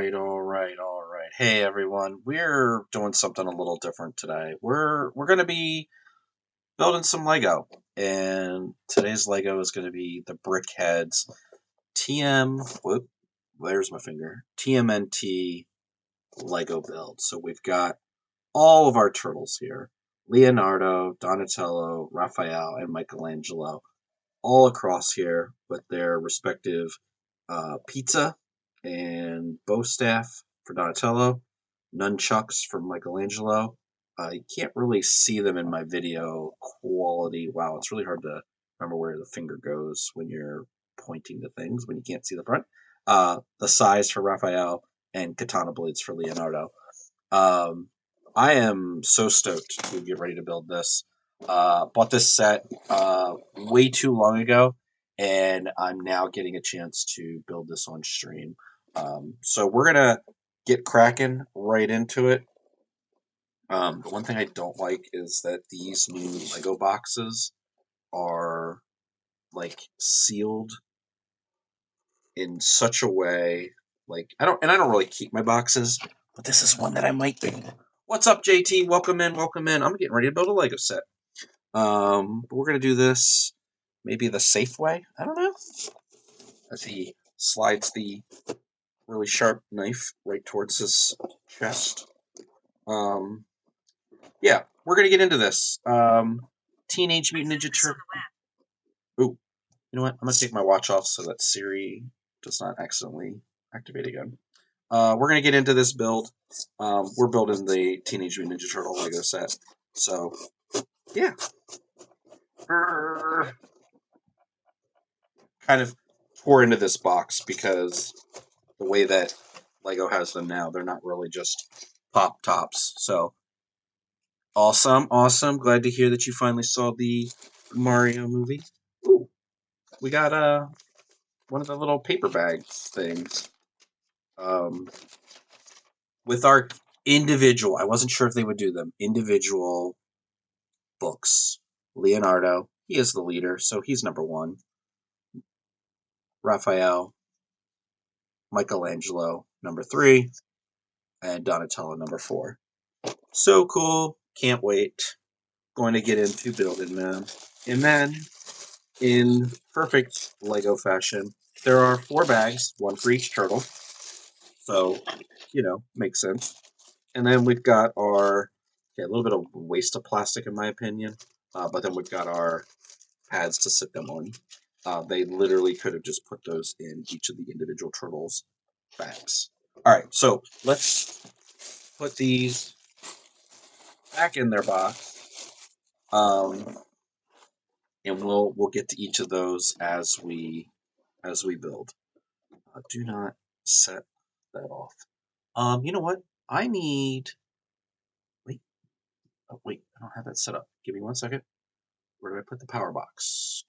all right. Hey everyone, we're doing something a little different today. We're gonna be building some Lego, and today's Lego is gonna be the Brick Heads there's my finger. TMNT Lego build. So we've got all of our turtles here: Leonardo, Donatello, Raphael, and Michelangelo, all across here with their respective pizza and bow staff for Donatello, nunchucks for Michelangelo. You can't really see them in my video quality. Wow, it's really hard to remember where the finger goes when you're pointing to things when you can't see the front. The size for Raphael and katana blades for Leonardo. Um, I am so stoked to get ready to build this. Bought this set way too long ago, and I'm now getting a chance to build this on stream. So we're gonna get cracking right into it. The one thing I don't like is that these new Lego boxes are like sealed in such a way. Like I don't really keep my boxes, but this is one that I might do. What's up, JT? Welcome in, welcome in. I'm getting ready to build a Lego set. But we're gonna do this maybe the safe way. I don't know. As he slides the really sharp knife right towards his chest. Yeah, we're gonna get into this. Teenage Mutant Ninja Turtle. Ooh, you know what? I'm gonna take my watch off so that Siri does not accidentally activate again. We're gonna get into this build. We're building the Teenage Mutant Ninja Turtle Lego set. So, yeah. Kind of pour into this box because the way that Lego has them now, they're not really just pop tops. So, awesome, awesome. Glad to hear that you finally saw the Mario movie. Ooh, we got one of the little paper bag things. With our individual, I wasn't sure if they would do them, individual books. Leonardo, he is the leader, so he's number one. Raphael, Michelangelo, number three, and Donatello, number four. So cool. Can't wait. Going to get into building them. And then, in perfect Lego fashion, there are 4 bags, one for each turtle. So, makes sense. And then we've got our, a little bit of waste of plastic in my opinion, but then we've got our pads to sit them on. They literally could have just put those in each of the individual turtles' bags. All right, so let's put these back in their box, and we'll get to each of those as we build. Do not set that off. You know what? I need. Wait. Oh, wait. I don't have that set up. Give me 1 second. Where do I put the power box?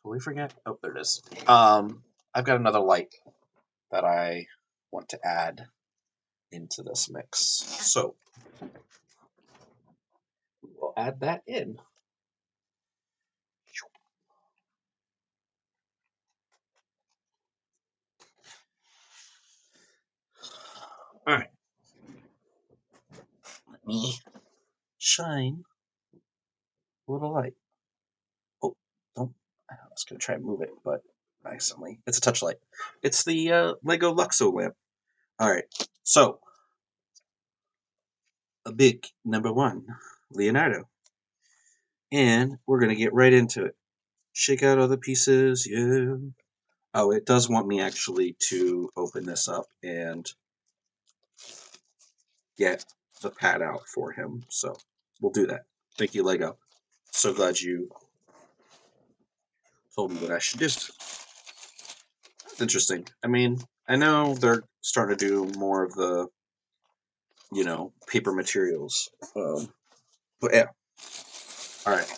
Totally forget. Oh, there it is. I've got another light that I want to add into this mix. So we'll add that in. All right. Let me shine a little light. Oh, don't. I was going to try and move it, but accidentally. It's a touch light. It's the Lego Luxo lamp. All right. So, a big number 1, Leonardo. And we're going to get right into it. Shake out all the pieces. Yeah. Oh, it does want me actually to open this up and get the pad out for him. So we'll do that. Thank you, Lego. So glad you told me what I should do. That's interesting. I mean, I know they're starting to do more of the, paper materials. But yeah. All right.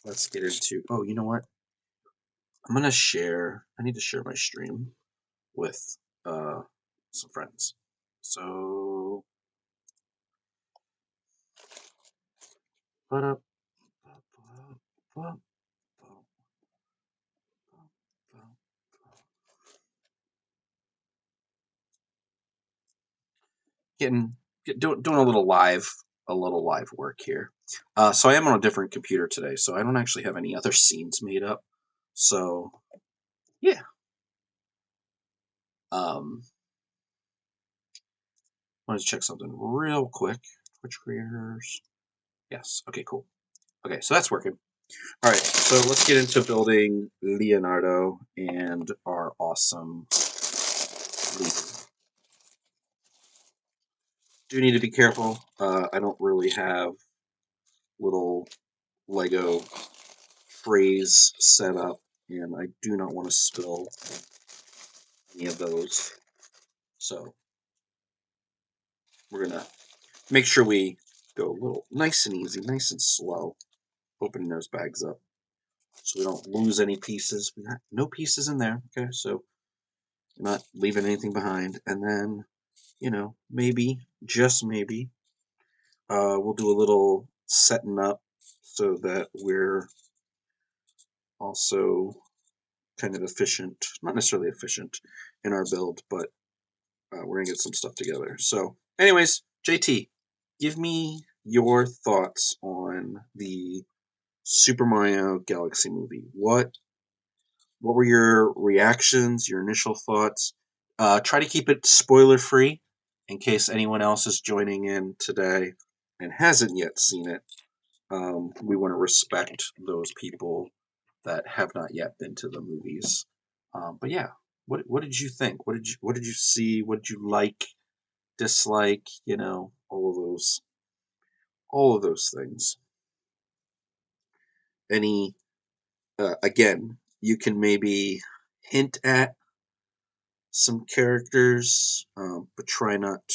Let's get into. Oh, you know what? I'm gonna share. I need to share my stream with some friends. So. But up. doing a little live work here. So I am on a different computer today, so I don't actually have any other scenes made up. So yeah. Wanted to check something real quick. Twitch creators. Yes. Okay. Cool. Okay, so that's working. All right, so let's get into building Leonardo and our awesome leader. Do need to be careful. I don't really have little Lego trays set up, and I do not want to spill any of those. So we're gonna make sure we go a little nice and easy, nice and slow, opening those bags up so we don't lose any pieces. We got no pieces in there, okay? So we're not leaving anything behind. And then, you know, maybe, just maybe, we'll do a little setting up so that we're also kind of efficient, not necessarily efficient in our build, but we're gonna get some stuff together. So anyways, JT, give me your thoughts on the Super Mario Galaxy movie. What were your reactions, your initial thoughts? Try to keep it spoiler free in case anyone else is joining in today and hasn't yet seen it. We want to respect those people that have not yet been to the movies. But yeah, what did you think? What did you see? What did you like, dislike? You know, all of those things. Any again, you can maybe hint at some characters, but uh, try not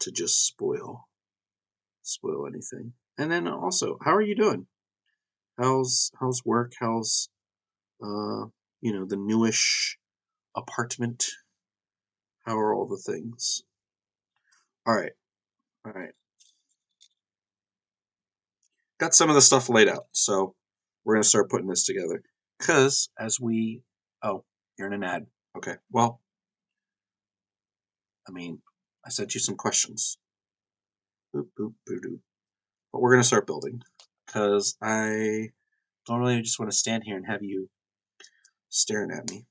to just spoil anything. And then also, how are you doing? How's work? How's the newish apartment? How are all the things? All right, all right. Got some of the stuff laid out, so we're gonna start putting this together. Cause oh, you're in an ad. Okay, well, I mean, I sent you some questions. Boop boop boo doo. But we're gonna start building, cause I don't really just want to stand here and have you staring at me.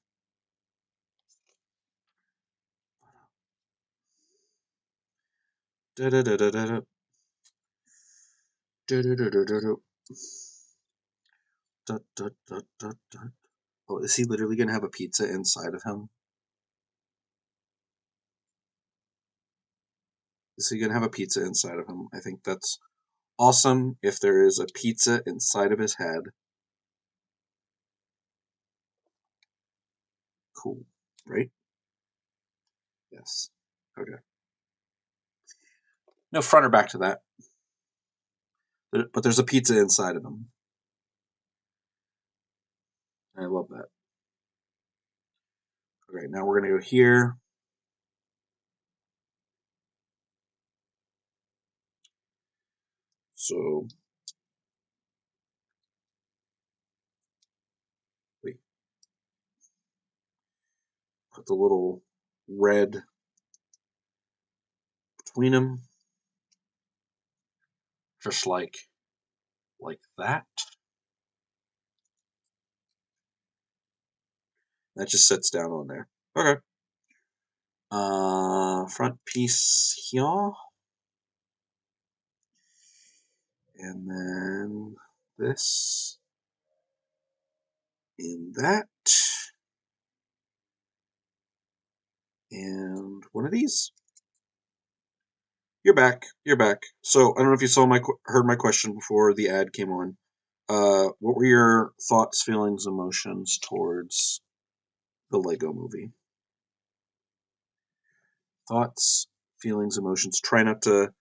Da da da da da da. Da da da da da da. Da da da da da. Oh, is he literally gonna have a pizza inside of him? Is he gonna have a pizza inside of him? I think that's awesome if there is a pizza inside of his head. Cool, right? Yes. Okay. No front or back to that. But there's a pizza inside of him. I love that. Okay, now we're gonna go here. So wait. Put the little red between them. Just like that. That just sits down on there. Okay. Front piece here. And then this in that. And one of these. You're back. You're back. So I don't know if you heard my question before the ad came on. What were your thoughts, feelings, emotions towards the Lego movie? Thoughts, feelings, emotions. Try not to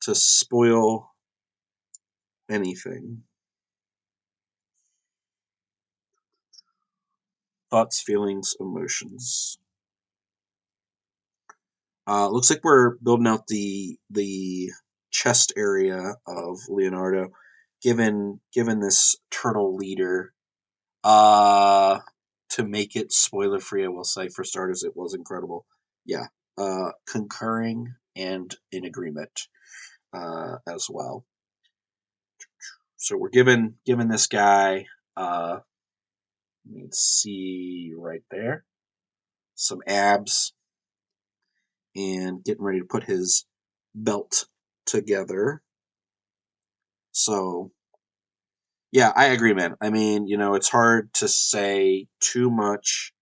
spoil anything. Thoughts, feelings, emotions. Looks like we're building out the chest area of Leonardo, given this turtle leader. To make it spoiler free, I will say, for starters, it was incredible. yeah, concurring and in agreement as well. So we're giving this guy, let's see right there, some abs, and getting ready to put his belt together. So yeah, I agree, man. I mean, it's hard to say too much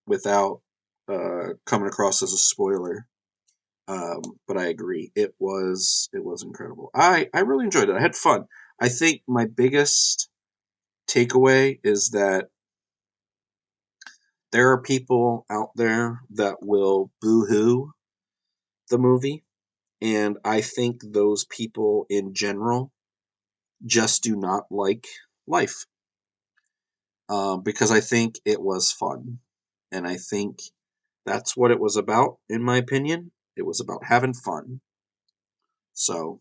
without coming across as a spoiler. But I agree, it was incredible. I really enjoyed it. I had fun. I think my biggest takeaway is that there are people out there that will boo-hoo the movie, and I think those people in general just do not like life, because I think it was fun, and I think that's what it was about, in my opinion. It was about having fun. So,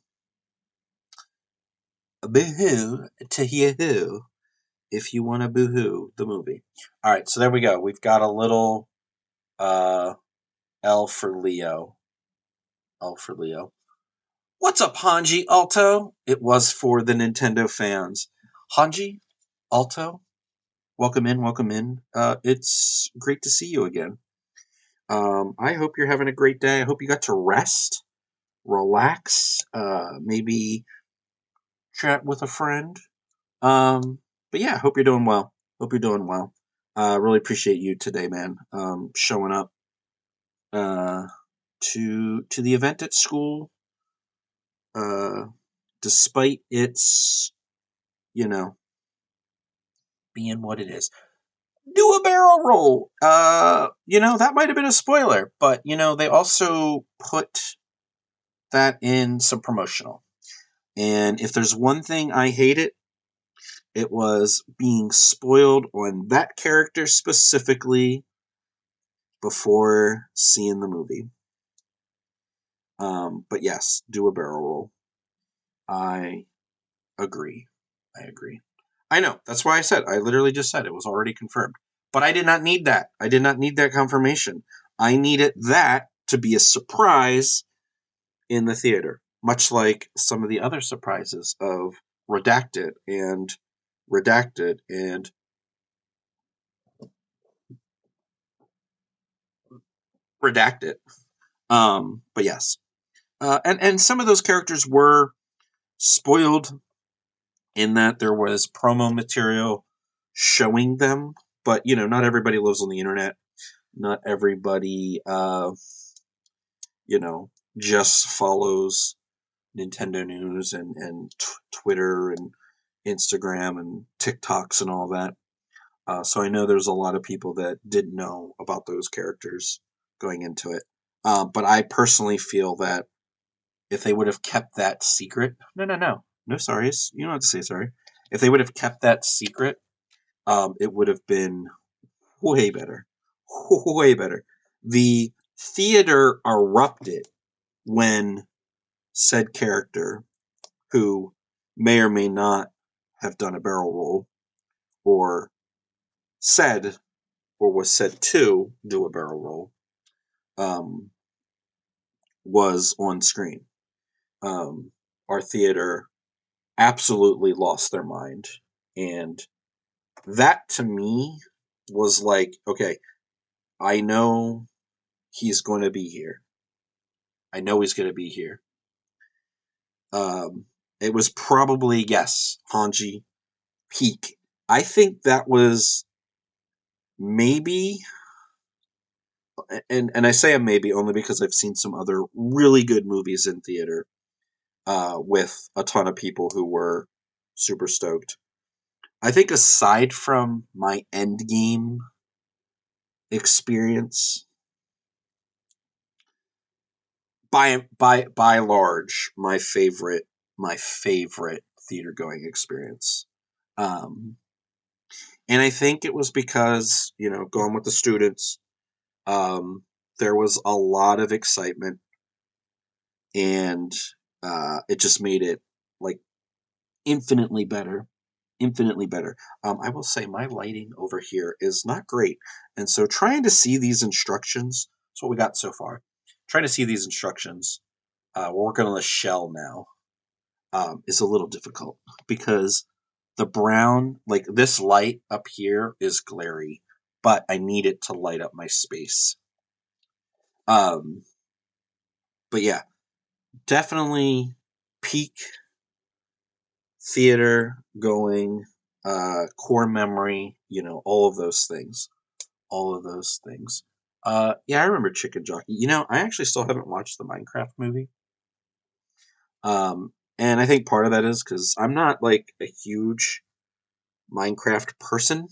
a boo-hoo to you if you want to boo-hoo the movie. All right, so there we go. We've got a little uh, L for Leo. L for Leo. What's up, Hanji Alto? It was for the Nintendo fans. Hanji Alto, welcome in, welcome in. It's great to see you again. I hope you're having a great day. I hope you got to rest, relax, maybe chat with a friend. But yeah, hope you're doing well. Hope you're doing well. Really appreciate you today, man. Showing up uh, to the event at school, uh, despite its you know being what it is. Do a barrel roll. That might have been a spoiler, but they also put that in some promotional. And if there's one thing I hated, it was being spoiled on that character specifically before seeing the movie. But yes, do a barrel roll. I agree. I agree. I know. That's why I literally just said it was already confirmed. But I did not need that. I did not need that confirmation. I needed that to be a surprise in the theater, much like some of the other surprises of Redacted and Redacted and Redacted. But yes, and some of those characters were spoiled in that there was promo material showing them, but not everybody lives on the internet. Not everybody, you know, just follows Nintendo news and Twitter and Instagram and TikToks and all that. So I know there's a lot of people that didn't know about those characters going into it. But I personally feel that if they would have kept that secret, no sorries, you don't have to say sorry. If they would have kept that secret, it would have been way better, way better. The theater erupted when said character, who may or may not have done a barrel roll, or said or was said to do a barrel roll, um, was on screen. Um, our theater absolutely lost their mind. And that to me was like, okay, I know he's going to be here. I know he's going to be here. Um, it was probably, yes, Hanji peak. I think that was maybe, and I say a maybe only because I've seen some other really good movies in theater with a ton of people who were super stoked. I think aside from my Endgame experience, by large, my favorite theater going experience. Um, and I think it was because going with the students, um, there was a lot of excitement, and it just made it like infinitely better. Infinitely better. I will say my lighting over here is not great, and so trying to see these instructions That's what we got so far. Trying to see these instructions. We're working on the shell now. Is a little difficult because the brown, like this light up here, is glary, but I need it to light up my space. But yeah, definitely peak theater going, core memory, all of those things. All of those things. Yeah, I remember Chicken Jockey. I actually still haven't watched the Minecraft movie. And I think part of that is because I'm not like a huge Minecraft person.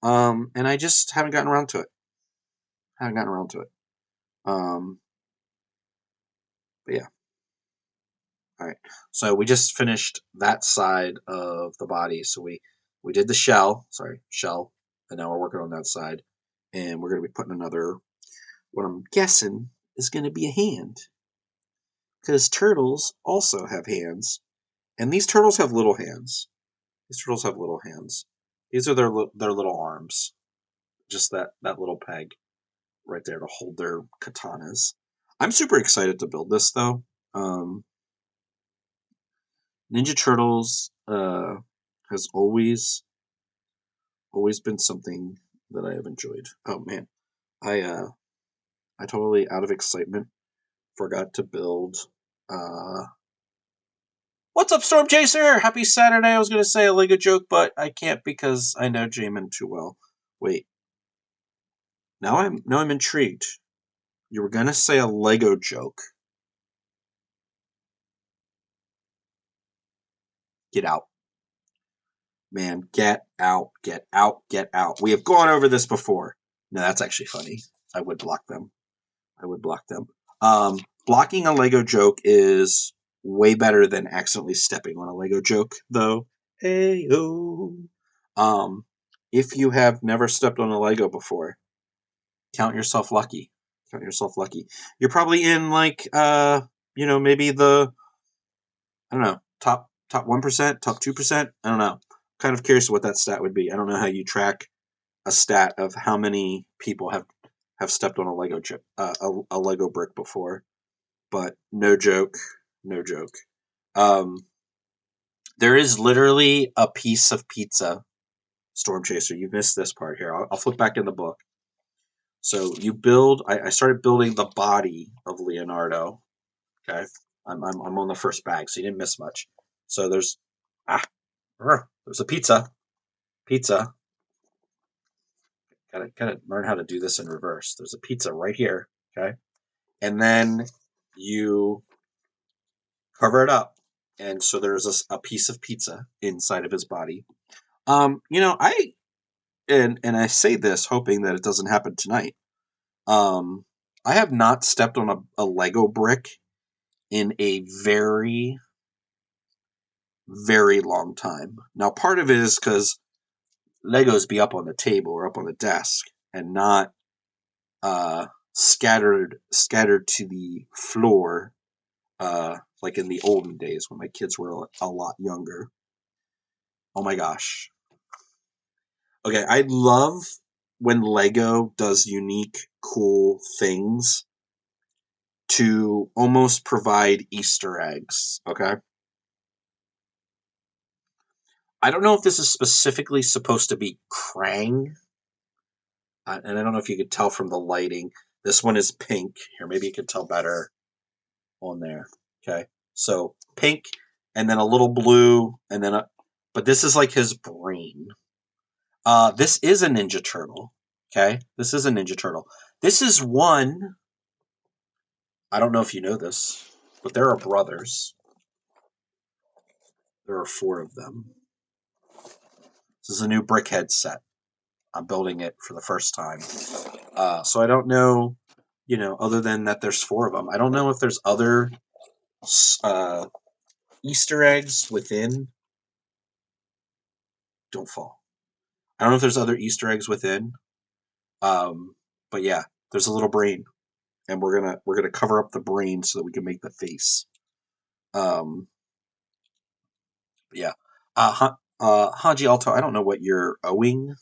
And I just haven't gotten around to it. Um, but yeah. All right. So we just finished that side of the body. So we did the shell, and now we're working on that side, and we're going to be putting another. What I'm guessing is going to be a hand, because turtles also have hands, and these turtles have little hands. These are their little arms, just that little peg right there to hold their katanas. I'm super excited to build this though. Ninja Turtles has always been something that I have enjoyed. Oh man, I totally out of excitement forgot to build. Uh, What's up, Storm Chaser? Happy Saturday. I was gonna say a Lego joke, but I can't because I know Jamin too well. Wait, now I'm intrigued. You were gonna say a Lego joke. Get out. Man, get out, get out, get out. We have gone over this before. No, that's actually funny. I would block them. Blocking a Lego joke is way better than accidentally stepping on a Lego joke, though. Hey oh. If you have never stepped on a Lego before, count yourself lucky. You're probably in like maybe the I don't know, top 1%, top 2%. I don't know. Kind of curious what that stat would be. I don't know how you track a stat of how many people have stepped on a Lego chip, a Lego brick before. But no joke. Um, there is literally a piece of pizza. Storm Chaser, you missed this part here. I'll flip back in the book. So you build. I started building the body of Leonardo. Okay, I'm on the first bag, so you didn't miss much. So there's there's a pizza. Gotta learn how to do this in reverse. There's a pizza right here. Okay, and then you cover it up, and so there's a piece of pizza inside of his body. I and I say this hoping that it doesn't happen tonight. Um, I have not stepped on a Lego brick in a very, very long time. Now, part of it is because Legos be up on the table or up on the desk and not scattered to the floor like in the olden days when my kids were a lot younger. Oh my gosh. Okay, I love when Lego does unique, cool things to almost provide Easter eggs. Okay. I don't know if this is specifically supposed to be Krang, and I don't know if you could tell from the lighting. This one is pink. Here, maybe you could tell better on there. Okay. So pink, and then a little blue, and then but this is like his brain. This is a Ninja Turtle. Okay. This is a Ninja Turtle. This is one. I don't know if you know this, but there are brothers. There are 4 of them. This is a new Headz set. I'm building it for the first time. So I don't know, other than that there's 4 of them. I don't know if there's other uh, Easter eggs within. Don't fall. I don't know if there's other Easter eggs within. But yeah, there's a little brain, and we're gonna cover up the brain so that we can make the face. Um, yeah. Haji Alto, I don't know what you're owing,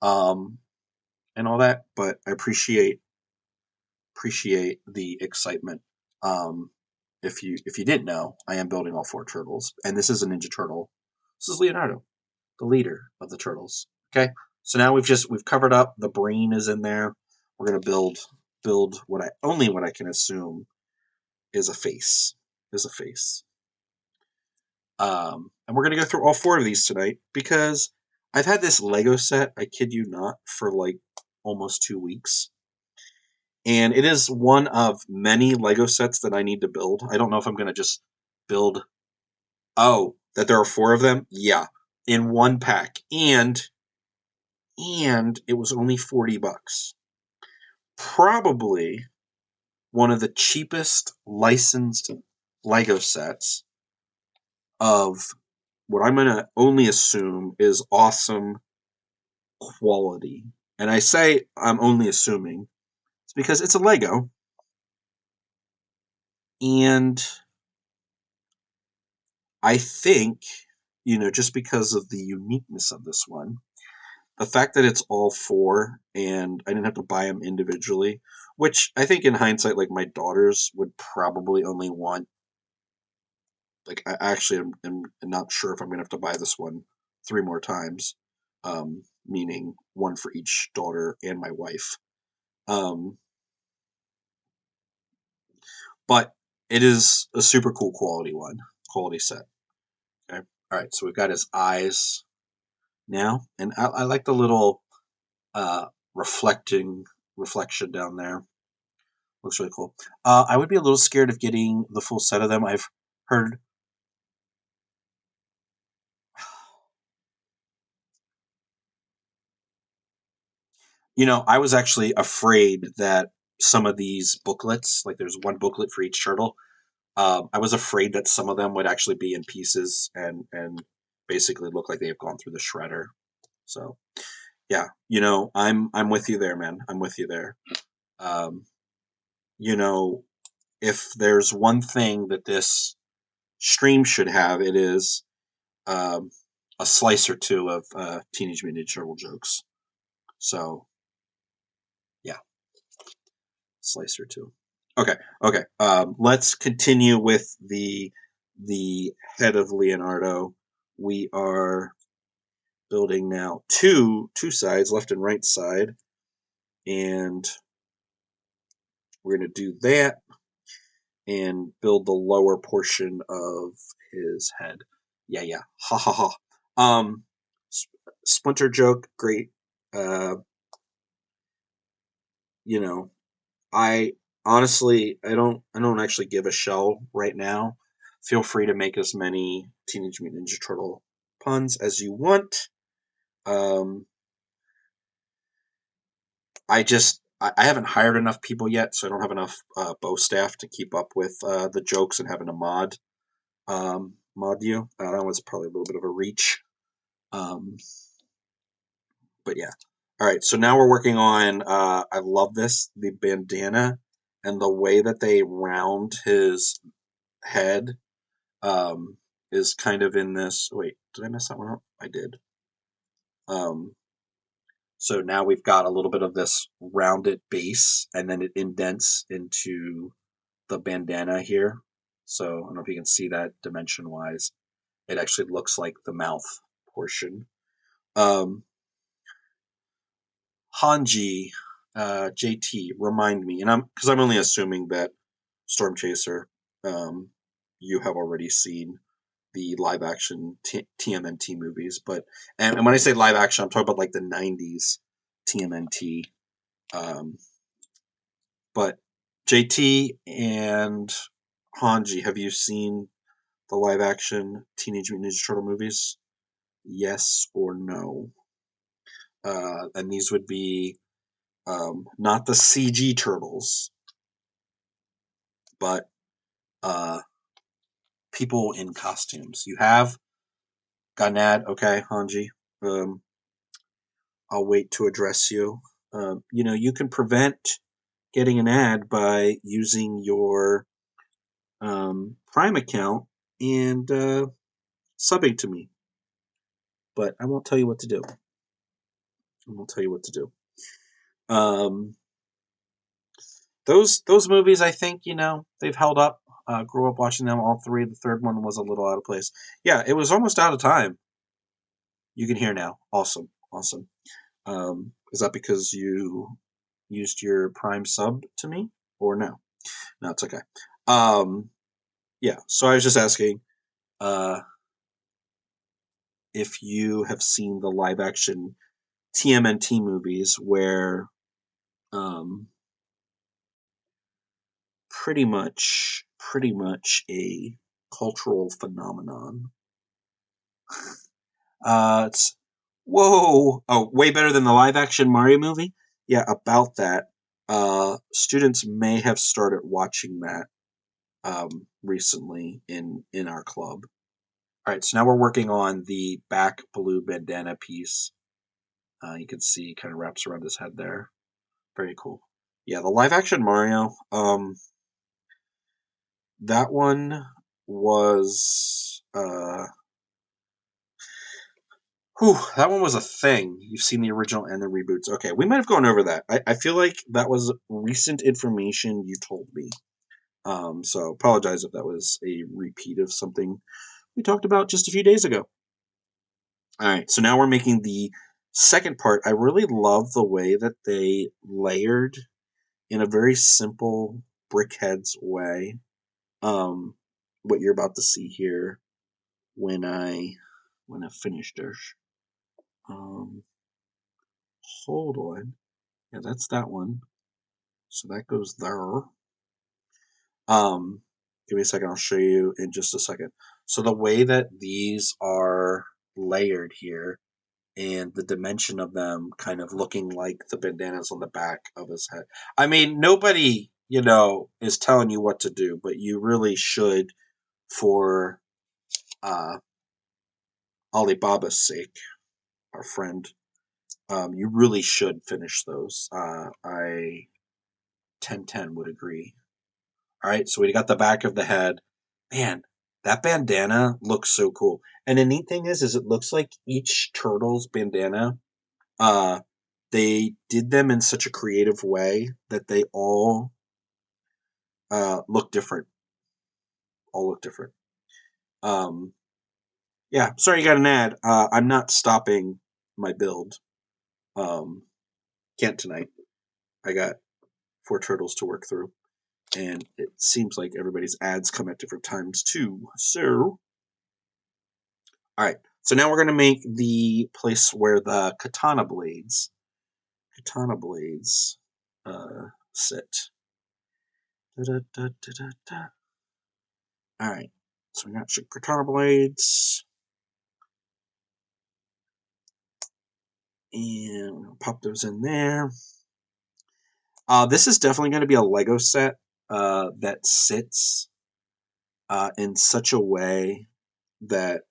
and all that, but I appreciate appreciate the excitement. If you didn't know, I am building all 4 turtles, and this is a Ninja Turtle. This is Leonardo, the leader of the turtles. Okay, so now we've covered up. The brain is in there. We're gonna build what I can assume is a face. Is a face. And we're gonna go through all 4 of these tonight because I've had this Lego set. I kid you not, for like almost 2 weeks. And it is one of many Lego sets that I need to build. I don't know if I'm going to just build. Oh, that there are 4 of them? Yeah, in one pack. And it was only $40. Probably one of the cheapest licensed Lego sets of what I'm going to only assume is awesome quality. And I say I'm only assuming it's because it's a Lego. And I think, just because of the uniqueness of this one, the fact that it's all 4 and I didn't have to buy them individually, which I think in hindsight, like my daughters would probably only want, like, I actually am not sure if I'm going to have to buy this one 3 more times, meaning one for each daughter and my wife. But it is a super cool quality set. Okay. All right. So we've got his eyes now, and I like the little uh, reflection down there. Looks really cool. I would be a little scared of getting the full set of them. I've heard. I was actually afraid that some of these booklets, like there's one booklet for each turtle, I was afraid that some of them would actually be in pieces and basically look like they have gone through the shredder. So yeah, I'm with you there, man. I'm with you there. Um, you know, if there's one thing that this stream should have, it is um, a slice or 2 of Teenage Mutant Ninja Turtle jokes. So yeah, slice or 2. Okay, okay. Let's continue with the head of Leonardo. We are building now two sides, left and right side, and we're going to do that and build the lower portion of his head. Yeah. Ha ha ha. Um, Splinter joke, great. Uh, you know, I honestly, I don't actually give a shell right now. Feel free to make as many Teenage Mutant Ninja Turtle puns as you want. Um, I haven't hired enough people yet, so I don't have enough bow staff to keep up with the jokes and having to mod you. That was probably a little bit of a reach. Um, but yeah. All right, so now we're working on. I love this, the bandana and the way that they round his head is kind of in this. Wait, did I mess that one up? I did. Um, so now we've got a little bit of this rounded base, and then it indents into the bandana here. So I don't know if you can see that dimension wise. It actually looks like the mouth portion. Um, Hanji, JT, remind me, and I'm only assuming that Storm Chaser, um, you have already seen the live action TMNT movies, but and when I say live action, I'm talking about like the '90s TMNT. Um, but JT and Hanji, have you seen the live action Teenage Mutant Ninja Turtle movies? Yes or no? And these would be not the CG turtles, but uh, people in costumes. You have got an ad, okay, Hanji. Um, I'll wait to address you. You can prevent getting an ad by using your Prime account and subbing to me. But I won't tell you what to do. I won't tell you what to do. Um, those movies, I think, they've held up. Grew up watching them all three. The third one was a little out of place. Yeah, it was almost out of time. You can hear now. Awesome, awesome. Is that because you used your Prime sub to me, or no? No, it's okay. Um, yeah. So I was just asking uh, if you have seen the live action TMNT movies, where um, pretty much a cultural phenomenon. It's whoa! Oh, way better than the live action Mario movie. Yeah, about that. Students may have started watching that recently in our club. All right, so now we're working on the back blue bandana piece. You can see kind of wraps around his head there. Very cool. Yeah, the live action Mario. That one was that one was a thing. You've seen the original and the reboots. Okay, we might have gone over that. I feel like that was recent information you told me. So apologize if that was a repeat of something we talked about just a few days ago. All right, so now we're making the second part. I really love the way that they layered in a very simple BrickHeadz way. What you're about to see here when I finish this. Um, hold on. Yeah, that's that one. So that goes there. Um, give me a second. I'll show you in just a second. So the way that these are layered here and the dimension of them kind of looking like the bandanas on the back of his head. I mean, nobody, is telling you what to do, but you really should for uh, Alibaba's sake, our friend. You really should finish those. I 10/10 would agree. All right, so we got the back of the head. Man, that bandana looks so cool. And the neat thing is it looks like each turtle's bandana, uh, they did them in such a creative way that they all look different. All look different. Um, yeah, sorry you got an ad. I'm not stopping my build. Um, can't tonight. I got 4 turtles to work through. And it seems like everybody's ads come at different times too. So, all right. So now we're going to make the place where the katana blades sit. Da, da, da. All right. So we got some katana blades, and we'll pop those in there. This is definitely going to be a Lego set that sits in such a way that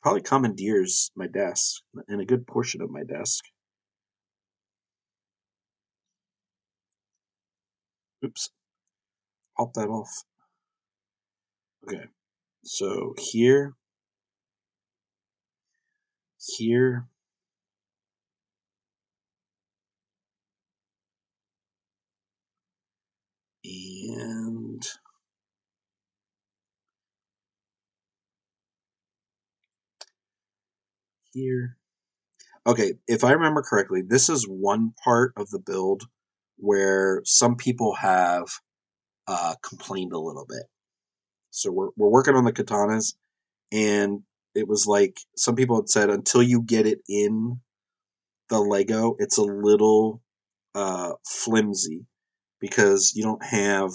probably commandeers my desk and a good portion of my desk. Oops, pop that off. Okay, so here, here, and here. Okay, if I remember correctly, this is one part of the build where some people have complained a little bit. So we're working on the katanas, and it was like some people had said until you get it in the Lego, it's a little flimsy because you don't have.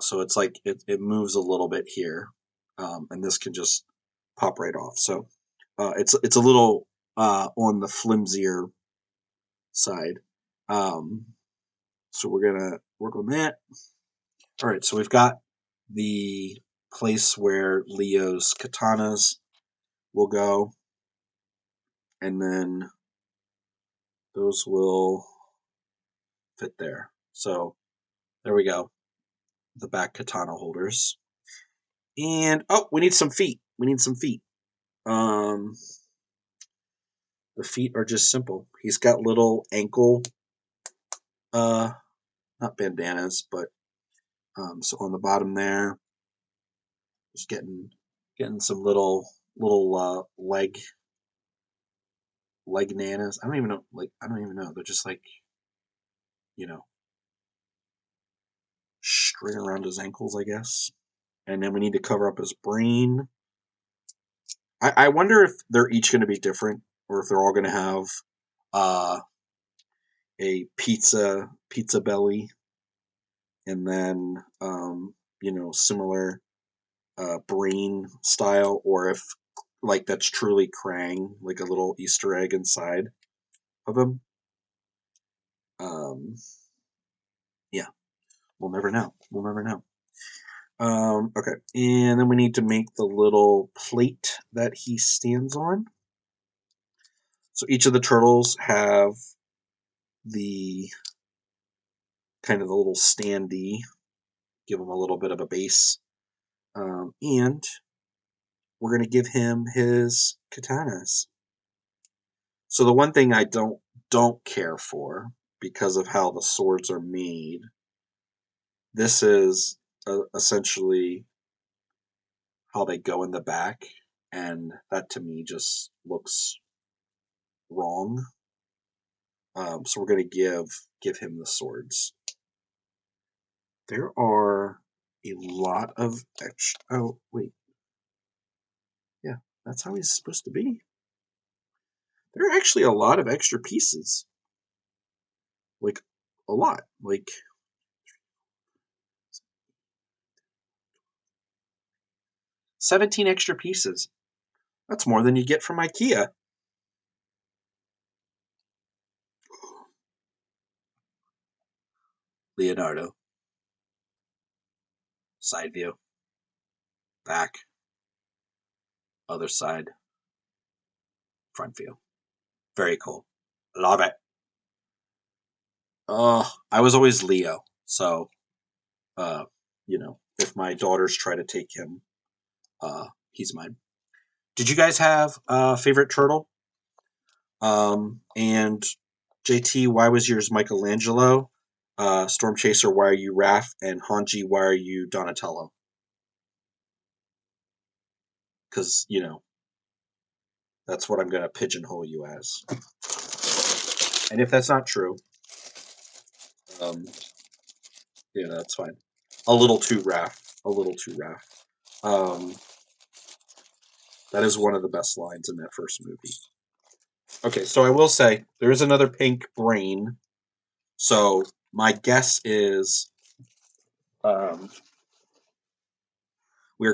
So it's like it moves a little bit here, and this can just pop right off. So it's a little on the flimsier side. Um, so we're gonna work on that. All right, so we've got the place where Leo's katanas will go, and then those will fit there. So there we go, the back katana holders. And oh, we need some feet. We need some feet. Um, the feet are just simple. He's got little ankle not bandanas, but so on the bottom there, just getting some little leg nanas. I don't even know. I don't even know. They're just you know string around his ankles, I guess. And then we need to cover up his brain. I wonder if they're each going to be different, or if they're all going to have uh, a pizza belly, and then similar brain style, or if that's truly Krang, like a little Easter egg inside of him. Um, yeah, we'll never know. We'll never know. Okay, and then we need to make the little plate that he stands on. So each of the turtles have the kind of the little standee, give him a little bit of a base, and we're going to give him his katanas. So the one thing I don't care for, because of how the swords are made, this is essentially how they go in the back, and that to me just looks wrong. So we're going to give him the swords. There are a lot of extra. Oh wait, yeah, that's how he's supposed to be. There are actually a lot of extra pieces, like a lot, like 17 extra pieces. That's more than you get from IKEA. Leonardo. Side view. Back. Other side. Front view. Very cool. Love it. I was always Leo, so if my daughters try to take him, he's mine. Did you guys have a favorite turtle? And JT, why was yours Michelangelo? Storm Chaser, why are you Raph? And Hanji, why are you Donatello? Because, that's what I'm going to pigeonhole you as. And if that's not true, that's fine. A little too Raph. A little too Raph. That is one of the best lines in that first movie. Okay, so I will say, there is another pink brain. So my guess is we're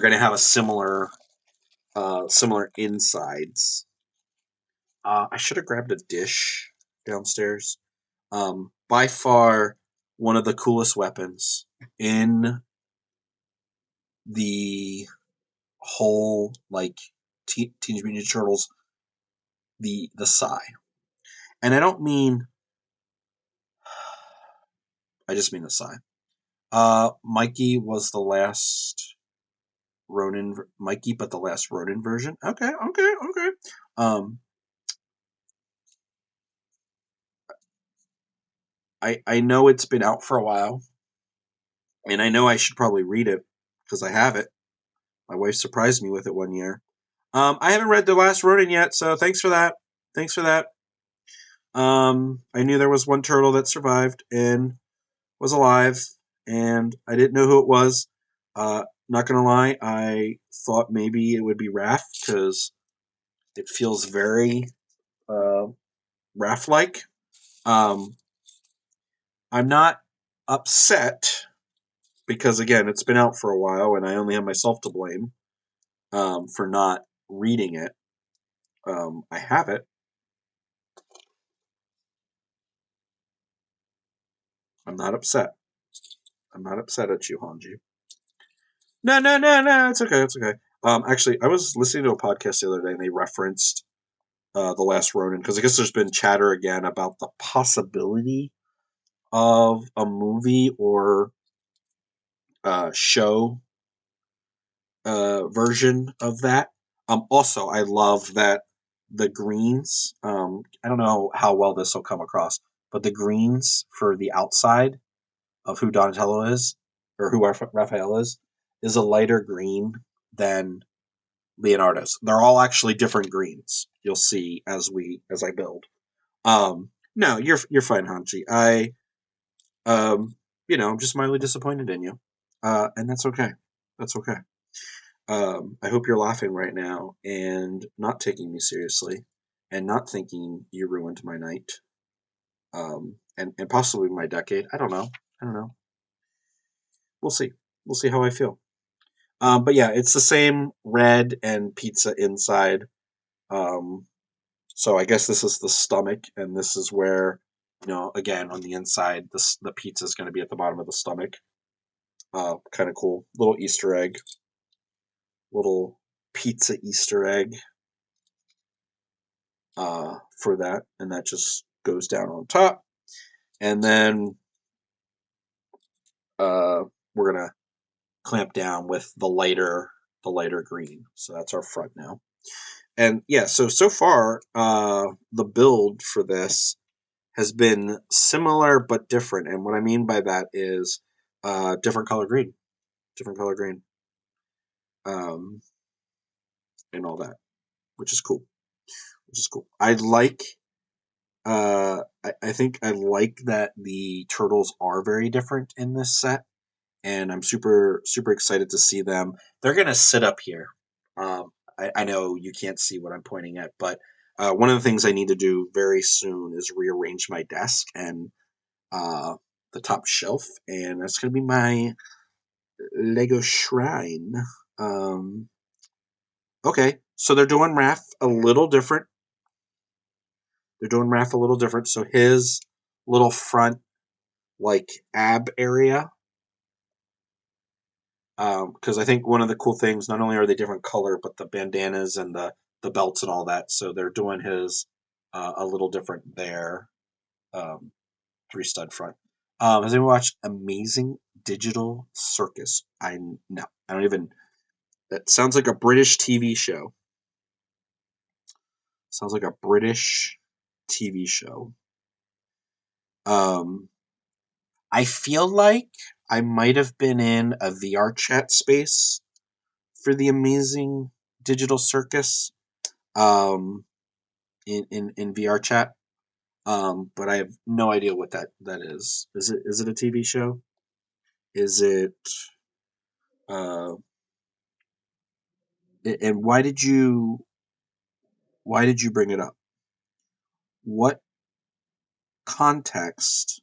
going to have a similar insides. I should have grabbed a dish downstairs. By far, one of the coolest weapons in the whole Teenage Mutant Ninja Turtles, the Sai. And I don't mean, I just mean the Sai. Mikey was the last Ronin, Mikey, but the last Ronin version. Okay. I know it's been out for a while, and I know I should probably read it because I have it. My wife surprised me with it one year. I haven't read The Last Ronin yet, so thanks for that. I knew there was one turtle that survived and was alive, and I didn't know who it was. Not gonna lie, I thought maybe it would be Raph because it feels very Raph-like. I'm not upset because, again, it's been out for a while, and I only have myself to blame for not reading it. I have it. I'm not upset. I'm not upset at you, Hanji. No. It's okay. Actually, I was listening to a podcast the other day, and they referenced The Last Ronin, because I guess there's been chatter again about the possibility of a movie or show version of that. Also, I love that the greens, I don't know how well this will come across, but the greens for the outside of who Donatello is, or who Raphael is a lighter green than Leonardo's. They're all actually different greens. You'll see as I build. No, you're fine, Hanji. I'm just mildly disappointed in you, and that's okay. That's okay. I hope you're laughing right now and not taking me seriously, and not thinking you ruined my night, and possibly my decade. I don't know. I don't know. We'll see. We'll see how I feel. But yeah, it's the same red and pizza inside. Um, so I guess this is the stomach, and this is where, again, on the inside, the pizza is going to be at the bottom of the stomach. Kind of cool. Little Easter egg. Little pizza Easter egg for that. And that just goes down on top. And then we're going to clamp down with the lighter green. So that's our front now. And yeah, so far, the build for this has been similar but different. And what I mean by that is different color green. Different color green. And all that, which is cool. Which is cool. I like. I think I like that the turtles are very different in this set, and I'm super excited to see them. They're gonna sit up here. I know you can't see what I'm pointing at, but one of the things I need to do very soon is rearrange my desk and the top shelf, and that's gonna be my Lego shrine. Okay, so they're doing Raph a little different. They're doing Raph a little different. So his little front, like, ab area, because I think one of the cool things, not only are they different color, but the bandanas and the belts and all that. So they're doing his a little different there. 3 stud front. Has anyone watched Amazing Digital Circus? No, I don't even. That sounds like a British TV show. Sounds like a British TV show. I feel like I might have been in a VR chat space for the Amazing Digital Circus, in VR chat, but I have no idea what that is. Is it a TV show? Is it? Uh, and why did you bring it up? What context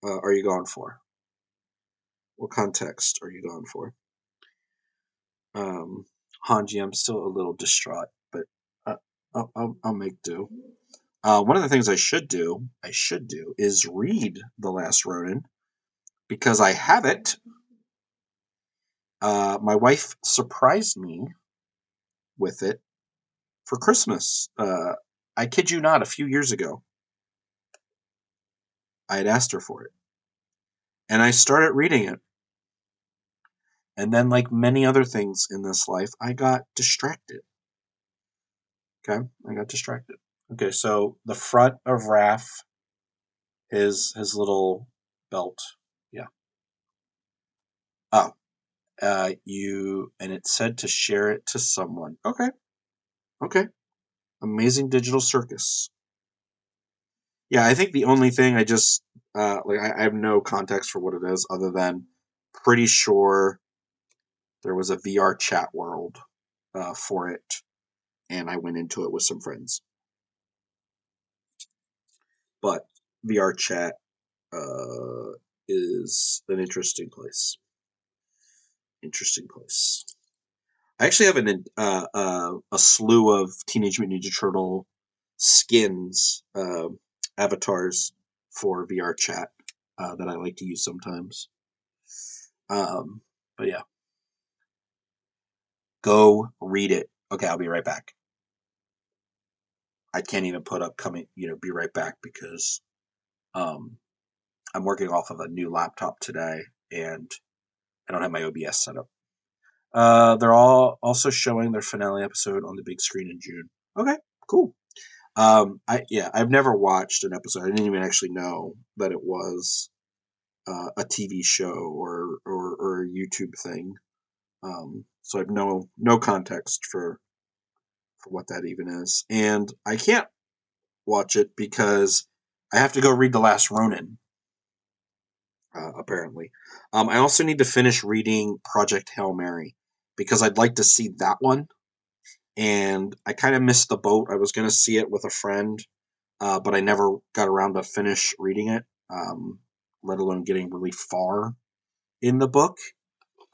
are you going for? What context are you going for? Hanji, I'm still a little distraught, but I'll make do. One of the things I should do is read The Last Ronin, because I have it. My wife surprised me with it for Christmas. I kid you not, a few years ago, I had asked her for it, and I started reading it. And then, like many other things in this life, I got distracted. Okay, I got distracted. Okay, so the front of Raph, his little belt, yeah. Oh, and it said to share it to someone. Okay. Amazing Digital Circus. Yeah, I think the only thing I just I have no context for what it is, other than pretty sure there was a VR chat world for it, and I went into it with some friends. But VR chat is an interesting place. Interesting place. I actually have a slew of Teenage Mutant Ninja Turtle skins, avatars for VR chat that I like to use sometimes. But yeah, go read it. Okay, I'll be right back. I can't even put up be right back, because um, I'm working off of a new laptop today, and I don't have my OBS set up. They're all also showing their finale episode on the big screen in June. Okay, cool. I've never watched an episode. I didn't even actually know that it was a TV show or a YouTube thing. So I have no context for what that even is, and I can't watch it because I have to go read The Last Ronin. Apparently, I also need to finish reading Project Hail Mary because I'd like to see that one, and I kind of missed the boat. I was going to see it with a friend, but I never got around to finish reading it, let alone getting really far in the book.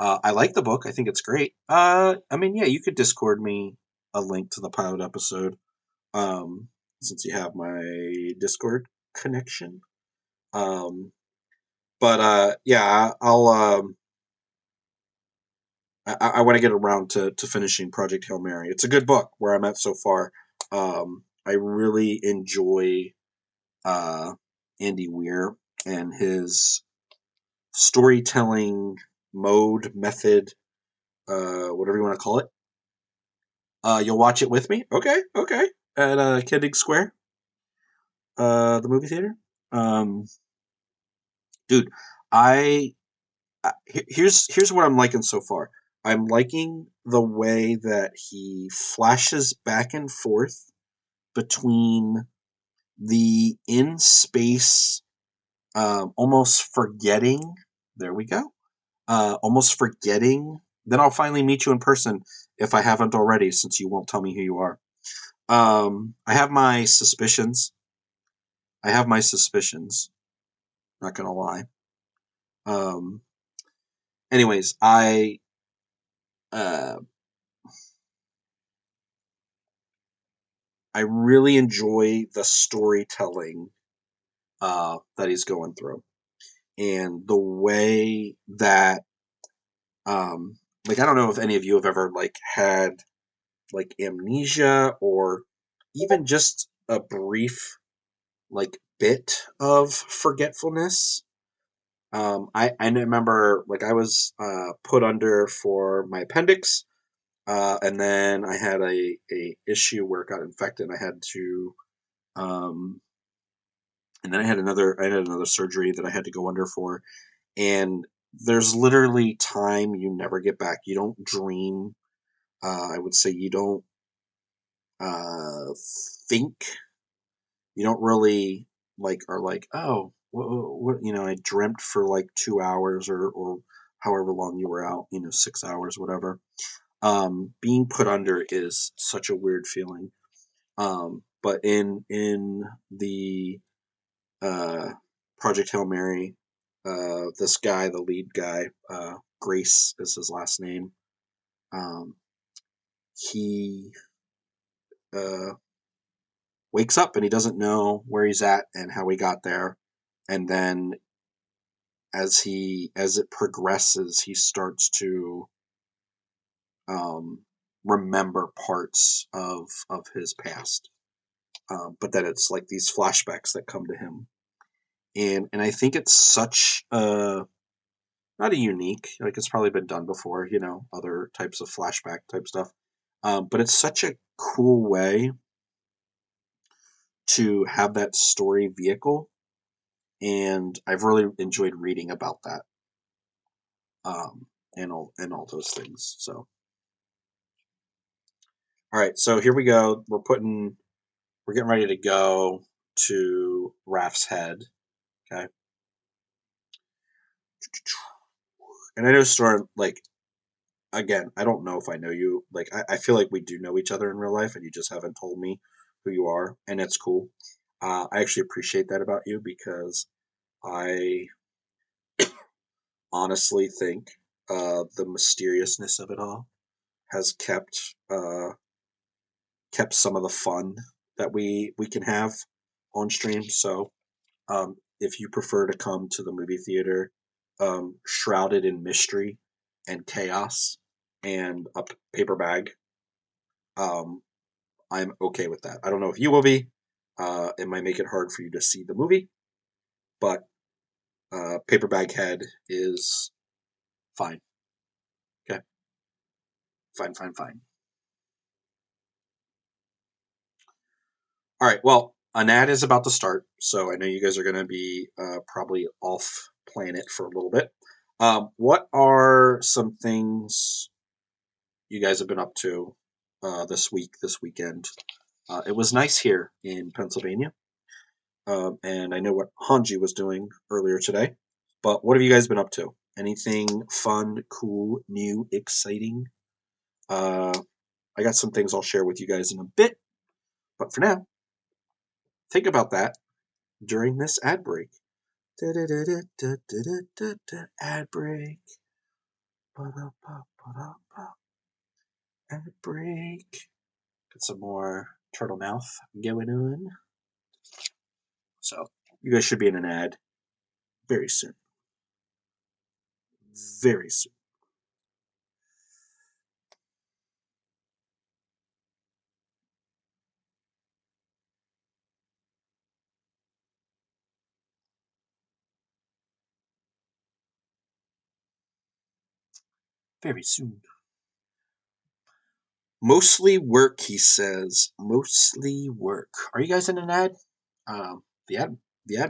I like the book. I think it's great. I mean, yeah, you could Discord me a link to the pilot episode, since you have my Discord connection. But yeah, I want to get around to finishing Project Hail Mary. It's a good book where I'm at so far. I really enjoy Andy Weir and his storytelling method, whatever you want to call it. You'll watch it with me? Okay, okay. At Kendrick Square, the movie theater. Um, Dude, I here's what I'm liking so far. I'm liking the way that he flashes back and forth between the in space, almost forgetting. There we go. Almost forgetting. Then I'll finally meet you in person if I haven't already, since you won't tell me who you are. I have my suspicions. I have my suspicions. Not gonna lie. Um, Anyways, uh, I really enjoy the storytelling that he's going through, and the way that, like, I don't know if any of you have ever like had like amnesia or even just a brief like bit of forgetfulness. I remember like I was put under for my appendix, and then I had a issue where it got infected. I had to, um, and then I had another surgery that I had to go under for, and there's literally time you never get back. You don't dream. I would say you don't uh, think. You don't really like are like, oh, what, I dreamt for like 2 hours or however long you were out, 6 hours, whatever. Being put under is such a weird feeling. But in the uh, Project Hail Mary, this guy, the lead guy, Grace is his last name. Um, he uh, wakes up and he doesn't know where he's at and how he got there, and then as it progresses, he starts to um, remember parts of his past. But then it's like these flashbacks that come to him, and I think it's such a not a unique, like it's probably been done before, other types of flashback type stuff. But it's such a cool way to have that story vehicle, and I've really enjoyed reading about that, and all those things. So, all right, so here we go. We're getting ready to go to Raph's head. Okay, and I know Storm, like, again, I don't know if I know you. Like, I feel like we do know each other in real life, and you just haven't told me who you are, and it's cool. I actually appreciate that about you because I honestly think the mysteriousness of it all has kept some of the fun that we can have on stream. So, if you prefer to come to the movie theater, shrouded in mystery and chaos and a paper bag, um, I'm okay with that. I don't know if you will be. It might make it hard for you to see the movie, but paper bag head is fine. Okay, fine, fine, fine. All right. Well, an ad is about to start, so I know you guys are going to be probably off planet for a little bit. What are some things you guys have been up to this weekend? It was nice here in Pennsylvania, and I know what Hanji was doing earlier today. But what have you guys been up to? Anything fun, cool, new, exciting? I got some things I'll share with you guys in a bit. But for now, think about that during this ad break. Ad break. Ad break. Got some more turtle mouth going on. So you guys should be in an ad very soon. Very soon. Very soon. Mostly work, he says. Mostly work. Are you guys in an ad? The ad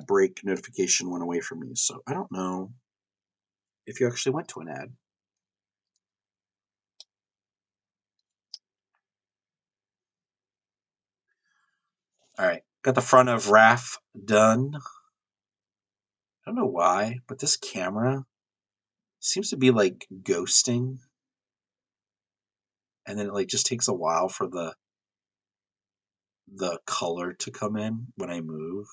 break notification went away from me, so I don't know if you actually went to an ad. All right, got the front of RAF done. I don't know why, but this camera seems to be like ghosting, and then it like just takes a while for the color to come in when I move.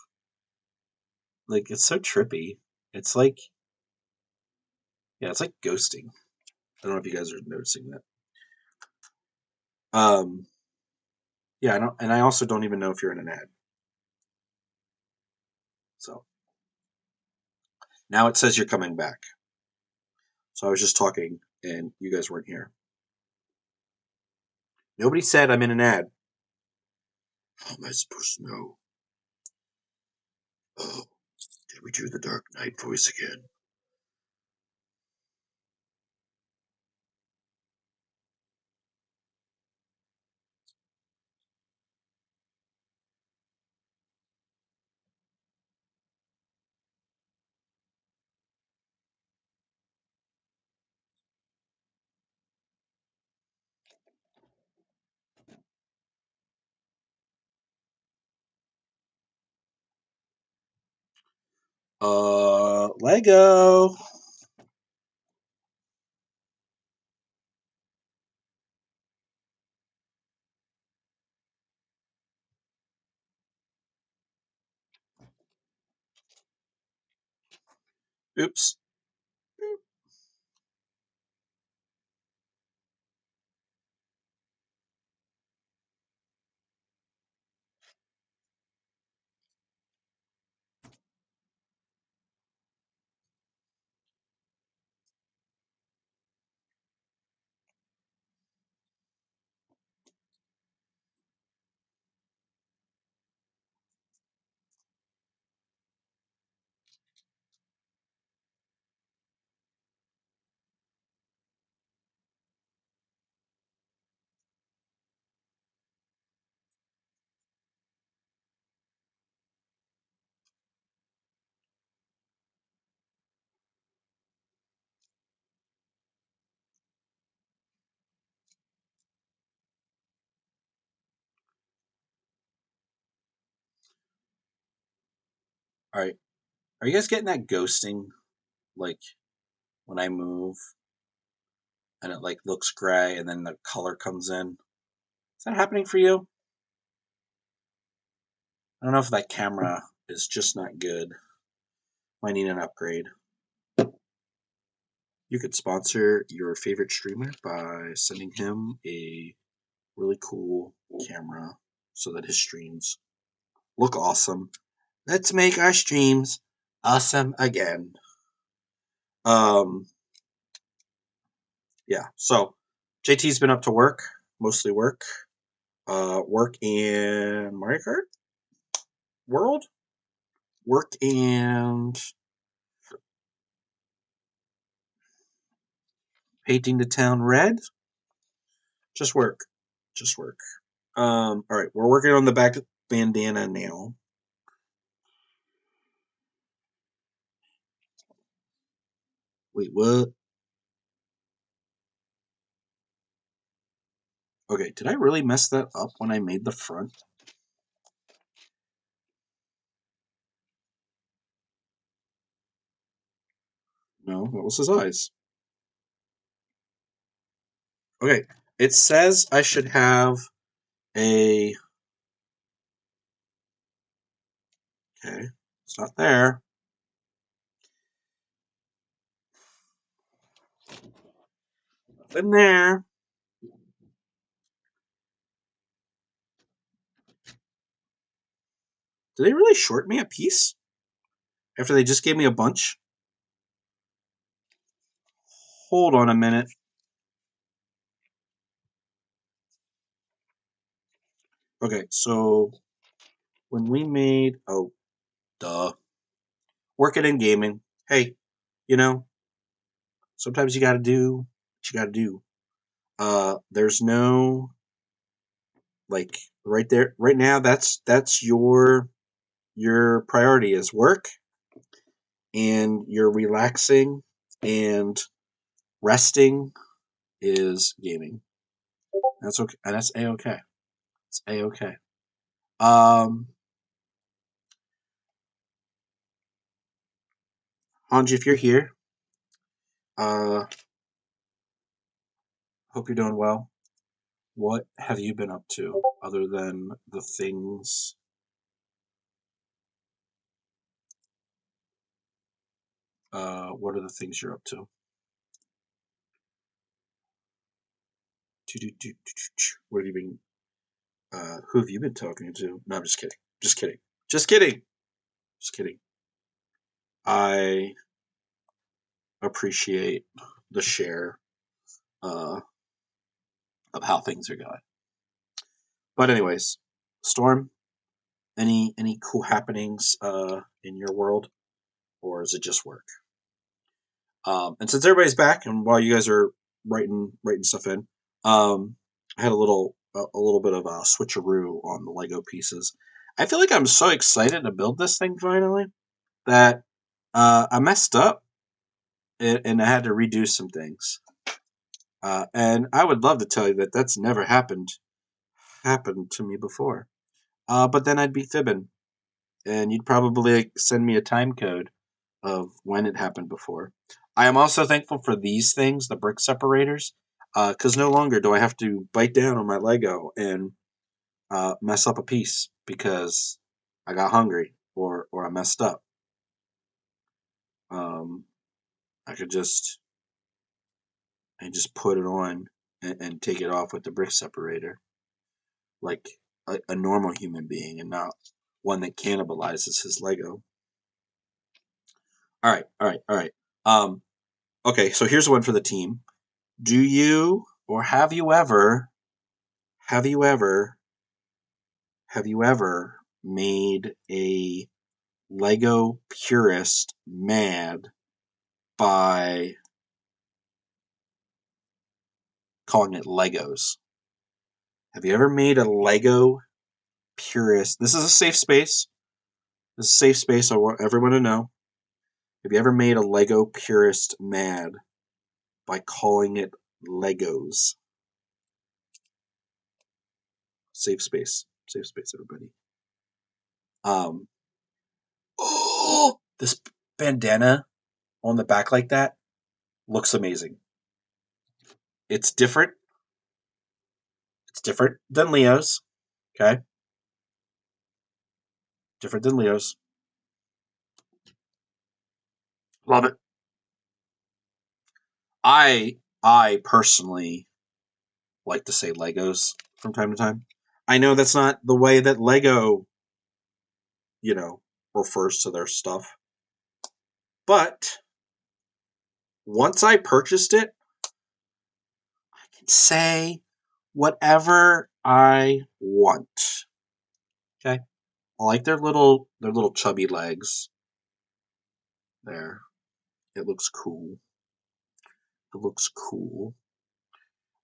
Like it's so trippy. It's like it's like ghosting. I don't know if you guys are noticing that. Yeah, I don't, and I also don't even know if you're in an ad. So now it says you're coming back. So I was just talking, and you guys weren't here. Nobody said I'm in an ad. How am I supposed to know? Oh, did we do the Dark Knight voice again? Lego. Oops. All right. Are you guys getting that ghosting? Like when I move and it like looks gray and then the color comes in. Is that happening for you? I don't know if that camera is just not good. Might need an upgrade. You could sponsor your favorite streamer by sending him a really cool camera so that his streams look awesome. Let's make our streams awesome again. Um, yeah. So JT's been up to work, mostly work. Work in Mario Kart World. Work and painting the town red. Just work. Just work. All right, we're working on the back bandana now. Wait, what? Okay, did I really mess that up when I made the front? No, that was his eyes. Okay, it says I should have a... Okay, it's not there. Nothing there. Did they really short me a piece? After they just gave me a bunch? Hold on a minute. Okay, so when we made... Oh, duh. Working in gaming. Hey, you know, sometimes you gotta do what you gotta do. There's no... Like, right there, right now, that's your priority is work, and you're relaxing, and resting is gaming. That's okay. And that's a-okay. It's a-okay. Um, Hanji, if you're here, hope you're doing well. What have you been up to other than the things? What are the things you're up to? What have you been? Who have you been talking to? No, I'm just kidding. Just kidding. Just kidding. Just kidding. I appreciate the share uh, of how things are going. But anyways, Storm, any cool happenings in your world, or is it just work? And since everybody's back, and while you guys are writing stuff in, I had a little bit of a switcheroo on the Lego pieces. I feel like I'm so excited to build this thing finally that I messed up and I had to redo some things. And I would love to tell you that that's never happened to me before. But then I'd be fibbing, and you'd probably send me a time code of when it happened before. I am also thankful for these things, the brick separators, because no longer do I have to bite down on my Lego and mess up a piece because I got hungry or I messed up. Um, I could just put it on and take it off with the brick separator, like a normal human being, and not one that cannibalizes his Lego. All right, all right, all right. Okay, so here's one for the team. Do you or have you ever have you ever made a Lego purist mad by calling it Legos? Have you ever made a Lego purist? This is a safe space. This is a safe space. I want everyone to know. Have you ever made a Lego purist mad by calling it Legos? Safe space. Safe space, everybody. Oh, this bandana on the back like that looks amazing. It's different. It's different than Leo's. Okay, different than Leo's. Love it. I personally like to say Legos from time to time. I know that's not the way that Lego, you know, refers to their stuff, but once I purchased it, I can say whatever I want. Okay, I like their little chubby legs. There, it looks cool. It looks cool.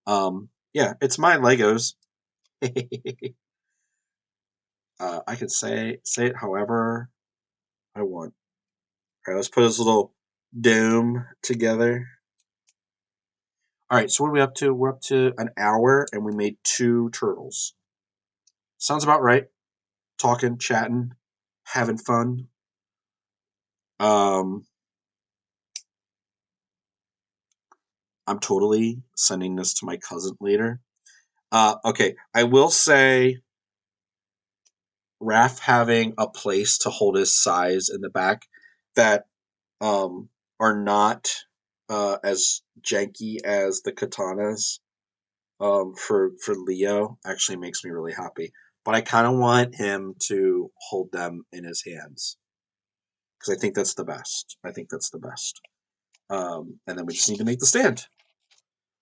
Yeah, it's my Legos. I can say it however I want. All right, let's put his little dome together. All right, so what are we up to? We're up to an hour, and we made 2 turtles. Sounds about right. Talking, chatting, having fun. I'm totally sending this to my cousin later. Okay, I will say Raph having a place to hold his size in the back that are not as janky as the katanas for Leo actually makes me really happy. But I kind of want him to hold them in his hands because I think that's the best. I think that's the best. And then we just need to make the stand.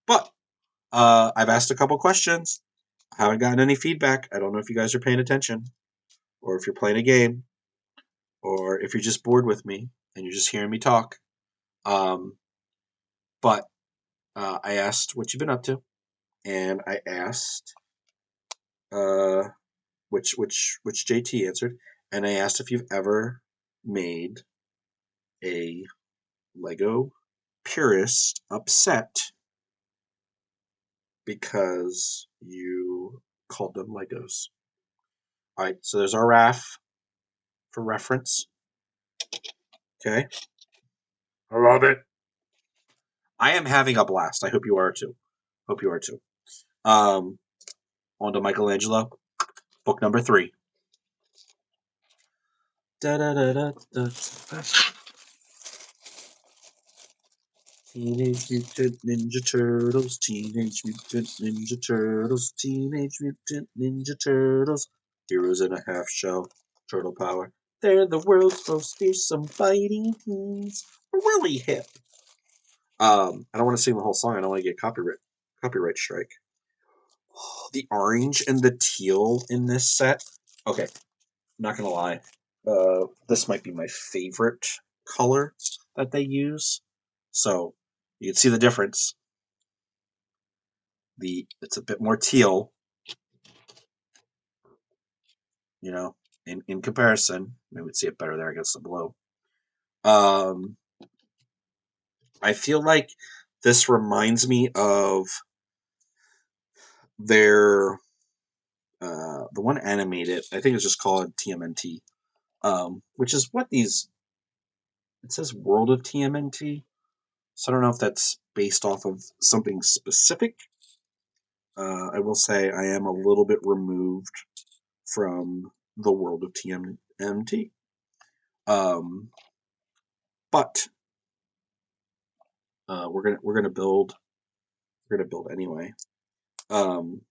But I've asked a couple questions. I haven't gotten any feedback. I don't know if you guys are paying attention or if you're playing a game or if you're just bored with me and you're just hearing me talk. But I asked what you've been up to, and I asked which JT answered, and I asked if you've ever made a Lego purist upset because you called them Legos. All right, so there's our RAF for reference. Okay, I love it. I am having a blast. I hope you are too. Hope you are too. On to Michelangelo, book number 3. Da, da, da, da, da. Teenage Mutant Ninja Turtles, Teenage Mutant Ninja Turtles, Teenage Mutant Ninja Turtles. Heroes in a half shell, turtle power. They're the world's most fearsome fighting teams. Really hip. I don't want to sing the whole song. I don't want to get copyright strike. The orange and the teal in this set. Okay, I'm not gonna lie. This might be my favorite color that they use. So you can see the difference. It's a bit more teal, in comparison. Maybe we'd see it better there against the blue. I feel like this reminds me of their the one animated. I think it's just called TMNT, which is what these. It says World of TMNT, so I don't know if that's based off of something specific. I will say I am a little bit removed from the world of TMNT. But we're gonna build anyway. And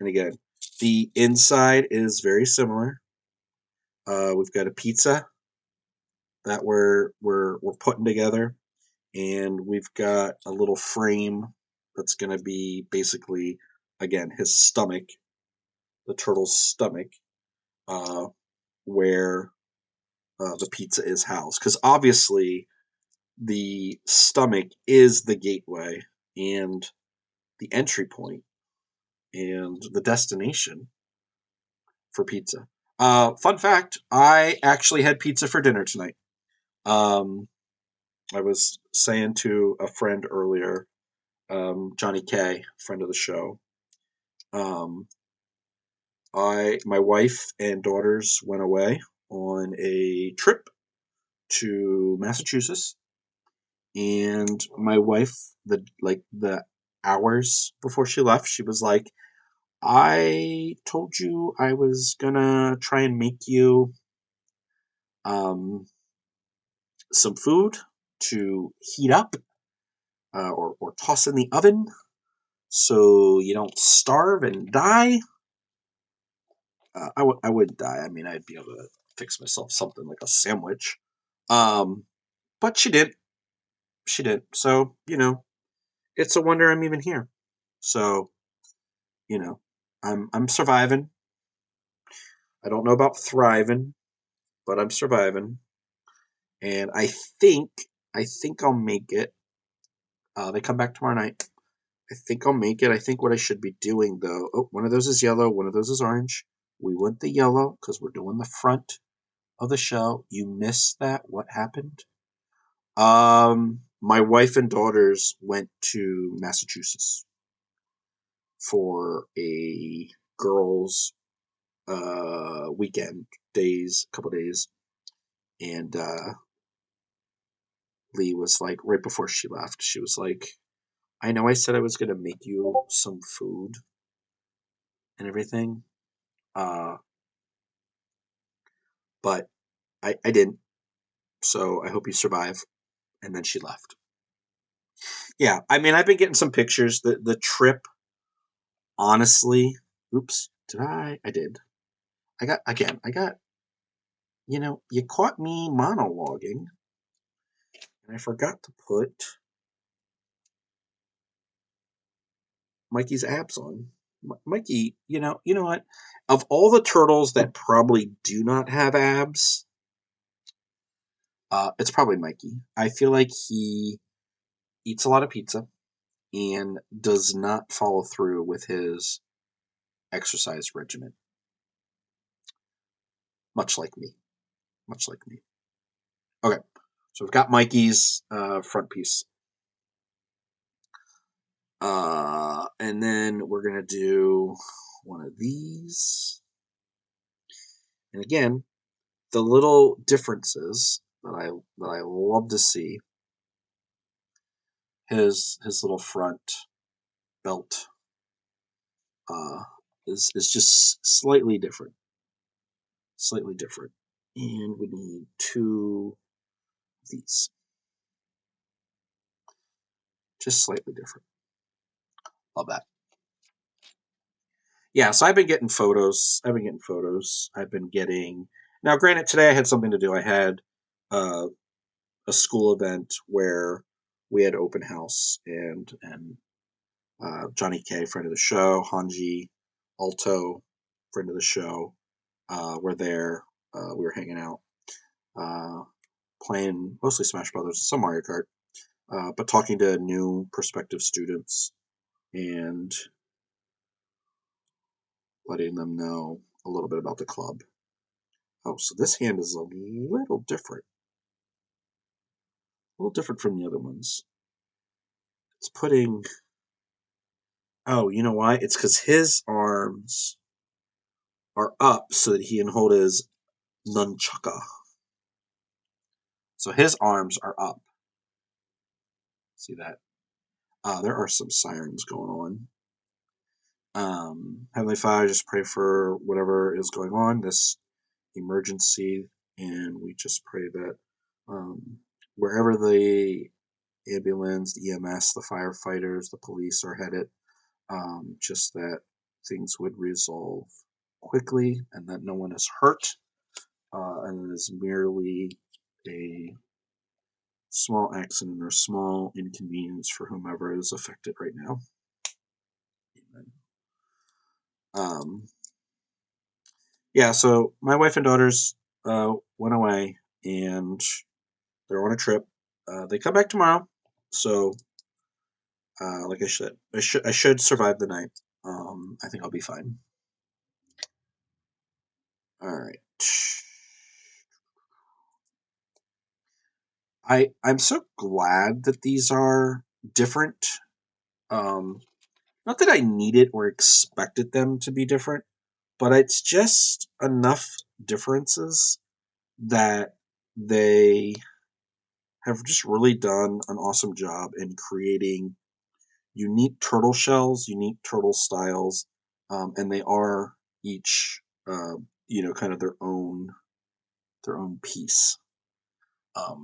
again, the inside is very similar. We've got a pizza that we're putting together, and we've got a little frame that's gonna be basically, again, his stomach, the turtle's stomach, where the pizza is housed. Because obviously, the stomach is the gateway and the entry point and the destination for pizza. Fun fact, I actually had pizza for dinner tonight. I was saying to a friend earlier, Johnny K, friend of the show, my wife and daughters went away on a trip to Massachusetts, and my wife, the hours before she left, she was like, I told you I was gonna try and make you some food to heat up or toss in the oven so you don't starve and die. I would die. I mean, I'd be able to fix myself something like a sandwich. But she did. She did. So, it's a wonder I'm even here. So, I'm surviving. I don't know about thriving, but I'm surviving. And I think I'll make it. They come back tomorrow night. I think I'll make it. I think what I should be doing, though. Oh, one of those is yellow. One of those is orange. We went the yellow because we're doing the front of the show. You missed that. What happened? My wife and daughters went to Massachusetts for a girls' weekend, couple days, and Lee was like, right before she left, she was like, "I know I said I was gonna make you some food and everything, uh, but I didn't. So I hope you survive." And then she left. Yeah, I mean, I've been getting some pictures. The trip, honestly, oops, did I? I did. You caught me monologuing, and I forgot to put Mikey's abs on. Mikey, you know what? Of all the turtles that probably do not have abs, it's probably Mikey. I feel like he eats a lot of pizza and does not follow through with his exercise regimen, much like me. Much like me. Okay, so we've got Mikey's front piece. And then we're going to do one of these. And again, the little differences that I love to see. His little front belt is just slightly different. Slightly different. And we need two of these. Just slightly different. Love that. Yeah, so I've been getting photos. I've been getting. Now, granted, today I had something to do. I had uh, a school event where we had open house, and Johnny K, friend of the show, Hanji, Alto, friend of the show, were there. We were hanging out, uh, playing mostly Smash Brothers, some Mario Kart, but talking to new prospective students and letting them know a little bit about the club. Oh, so this hand is a little different from the other ones. It's putting. Oh, you know why? It's because his arms are up so that he can hold his nunchaka. So his arms are up. See that? There are some sirens going on. Heavenly Father, just pray for whatever is going on, this emergency, and we just pray that wherever the ambulance, the EMS, the firefighters, the police are headed, just that things would resolve quickly and that no one is hurt, and it is merely a small accident or small inconvenience for whomever is affected right now. Amen. Um, yeah, so my wife and daughters went away and they're on a trip. They come back tomorrow, so like I should survive the night. I think I'll be fine. All right. I'm so glad that these are different. Um, Not that I needed or expected them to be different, but it's just enough differences that they have just really done an awesome job in creating unique turtle shells, unique turtle styles, and they are each, kind of their own piece.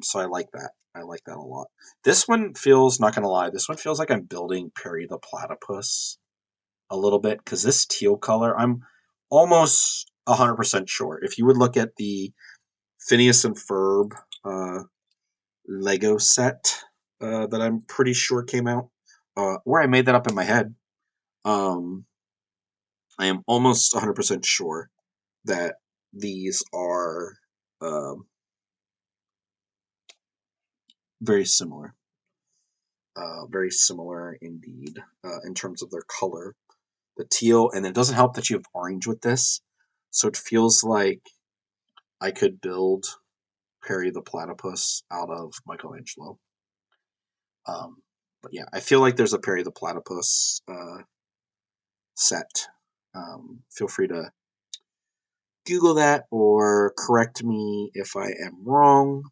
So I like that. I like that a lot. This one feels, not gonna lie, this one feels like I'm building Perry the Platypus a little bit because this teal color, I'm almost 100% sure. If you would look at the Phineas and Ferb Lego set that I'm pretty sure came out, where I made that up in my head, um, I am almost 100% sure that these are um, very similar. Very similar indeed in terms of their color. The teal, and it doesn't help that you have orange with this, so it feels like I could build Perry the Platypus out of Michelangelo. But yeah, I feel like there's a Perry the Platypus set. Feel free to Google that or correct me if I am wrong.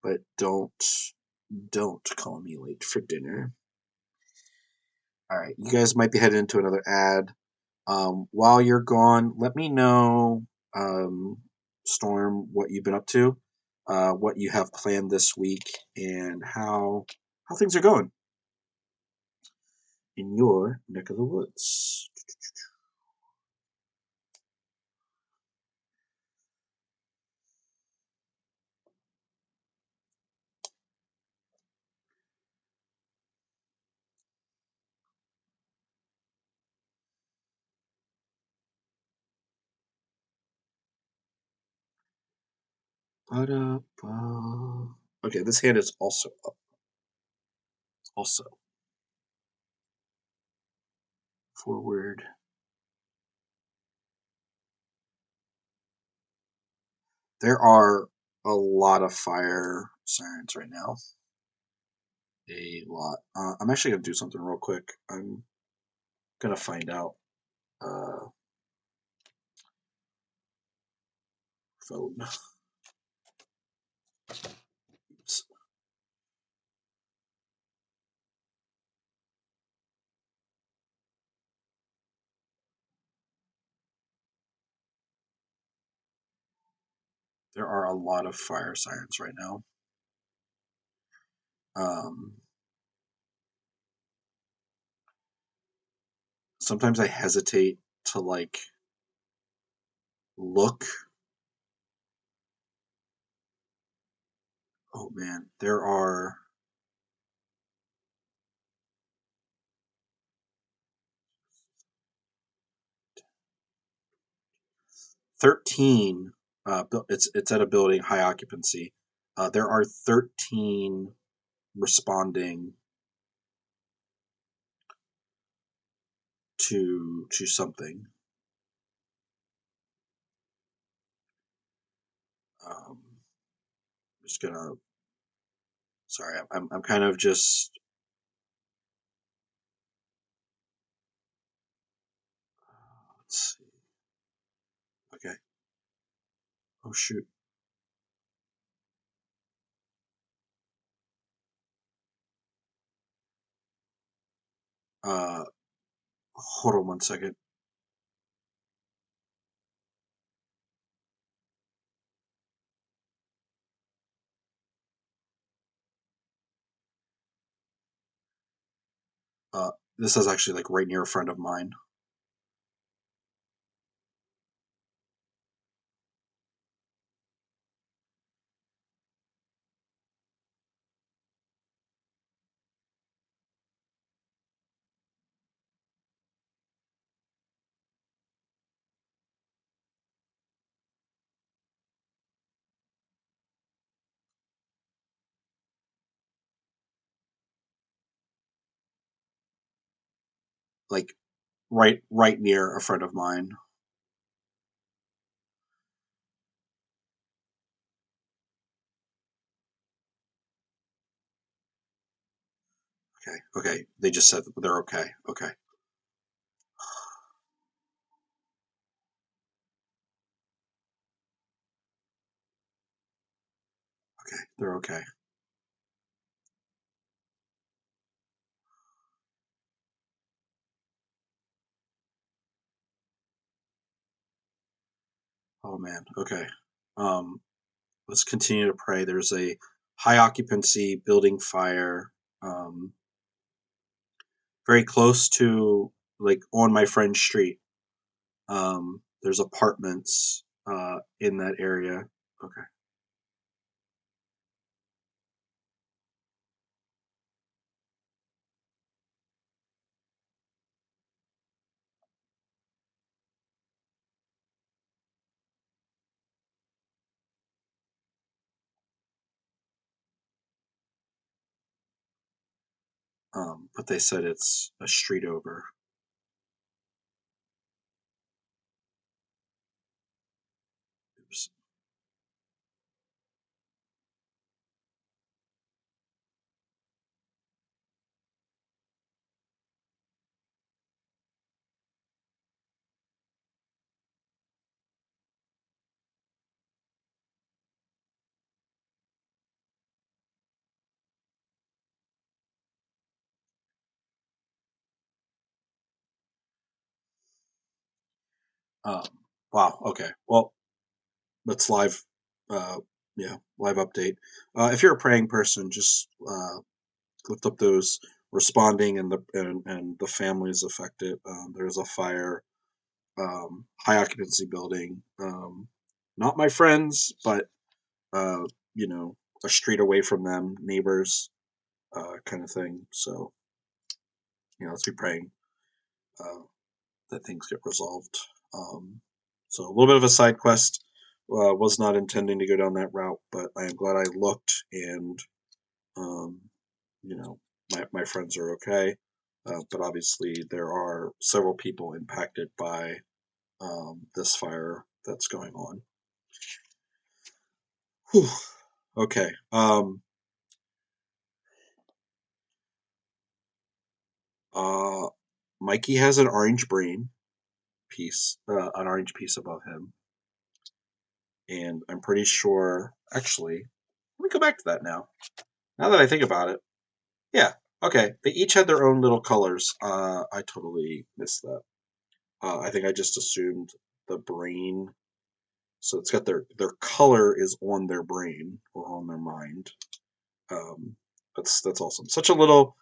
But don't call me late for dinner. All right, you guys might be heading into another ad. While you're gone, let me know, Storm, what you've been up to, what you have planned this week, and how things are going in your neck of the woods. Okay, this hand is also up. Also forward. There are a lot of fire sirens right now. A lot. I'm actually gonna do something real quick. I'm gonna find out. Phone. Oops. There are a lot of fire sirens right now. Sometimes I hesitate to like look. Oh man, there are 13. It's at a building high occupancy. There are 13 responding to something. I'm just gonna. Sorry, I'm kind of just. Let's see. Okay. Oh shoot. Uh, Hold on one second. This is actually like right near a friend of mine. Like right near a friend of mine. Okay. Okay. They just said they're okay. Okay. Okay. They're okay. Oh man. Okay. Um, let's continue to pray. There's a high occupancy building fire, very close to like on my friend's street. There's apartments in that area. Okay. But they said it's a street over. Oops. Wow. Okay. Well, that's live. Yeah, live update. If you're a praying person, just lift up those responding and the families affected. There's a fire, high occupancy building. Not my friends, but uh, you know, a street away from them, neighbors, kind of thing. So let's be praying uh, that things get resolved. Um, so a little bit of a side quest. Was not intending to go down that route, but I am glad I looked, and um, you know, my friends are okay. But obviously, there are several people impacted by this fire that's going on. Whew. Okay. Uh, Mikey has an orange brain piece, an orange piece above him, and I'm pretty sure. Actually, let me go back to that now. Now that I think about it, yeah. Okay, they each had their own little colors. I totally missed that. I think I just assumed the brain. So it's got their color is on their brain or on their mind. Um, that's awesome. Such a little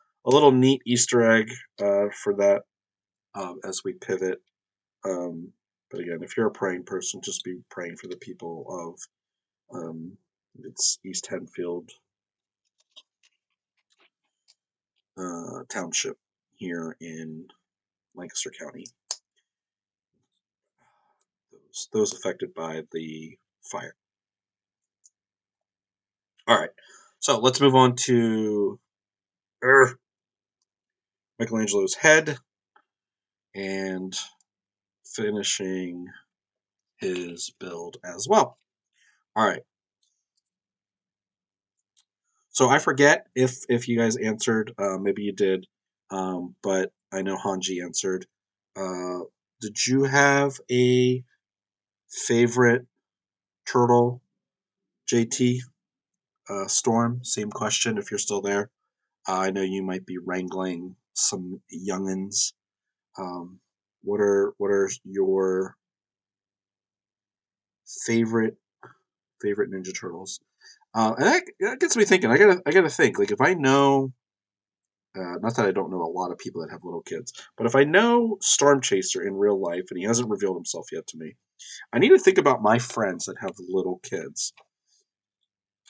neat Easter egg for that as we pivot. Um, but again, if you're a praying person, just be praying for the people of it's East Henfield Township here in Lancaster County. Those affected by the fire. All right, so let's move on to Michelangelo's head and finishing his build as well. All right. So I forget if you guys answered. Maybe you did, but I know Hanji answered. Uh, did you have a favorite turtle, JT? Storm, same question if you're still there. I know you might be wrangling some youngins. Um, what are your favorite Ninja Turtles? And that gets me thinking. I gotta think. Like if I know, not that I don't know a lot of people that have little kids, but if I know Storm Chaser in real life and he hasn't revealed himself yet to me, I need to think about my friends that have little kids.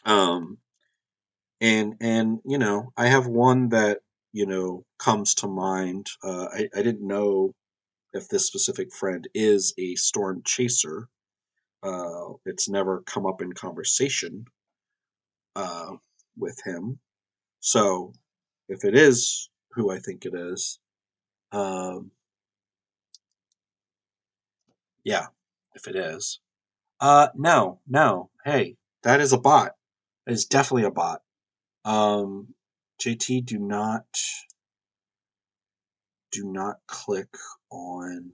Um, and I have one that comes to mind. I didn't know if this specific friend is a Storm Chaser. It's never come up in conversation uh, with him. So if it is who I think it is, um, yeah, if it is, no, no, hey, that is a bot. That is definitely a bot. Um, JT, do not click on,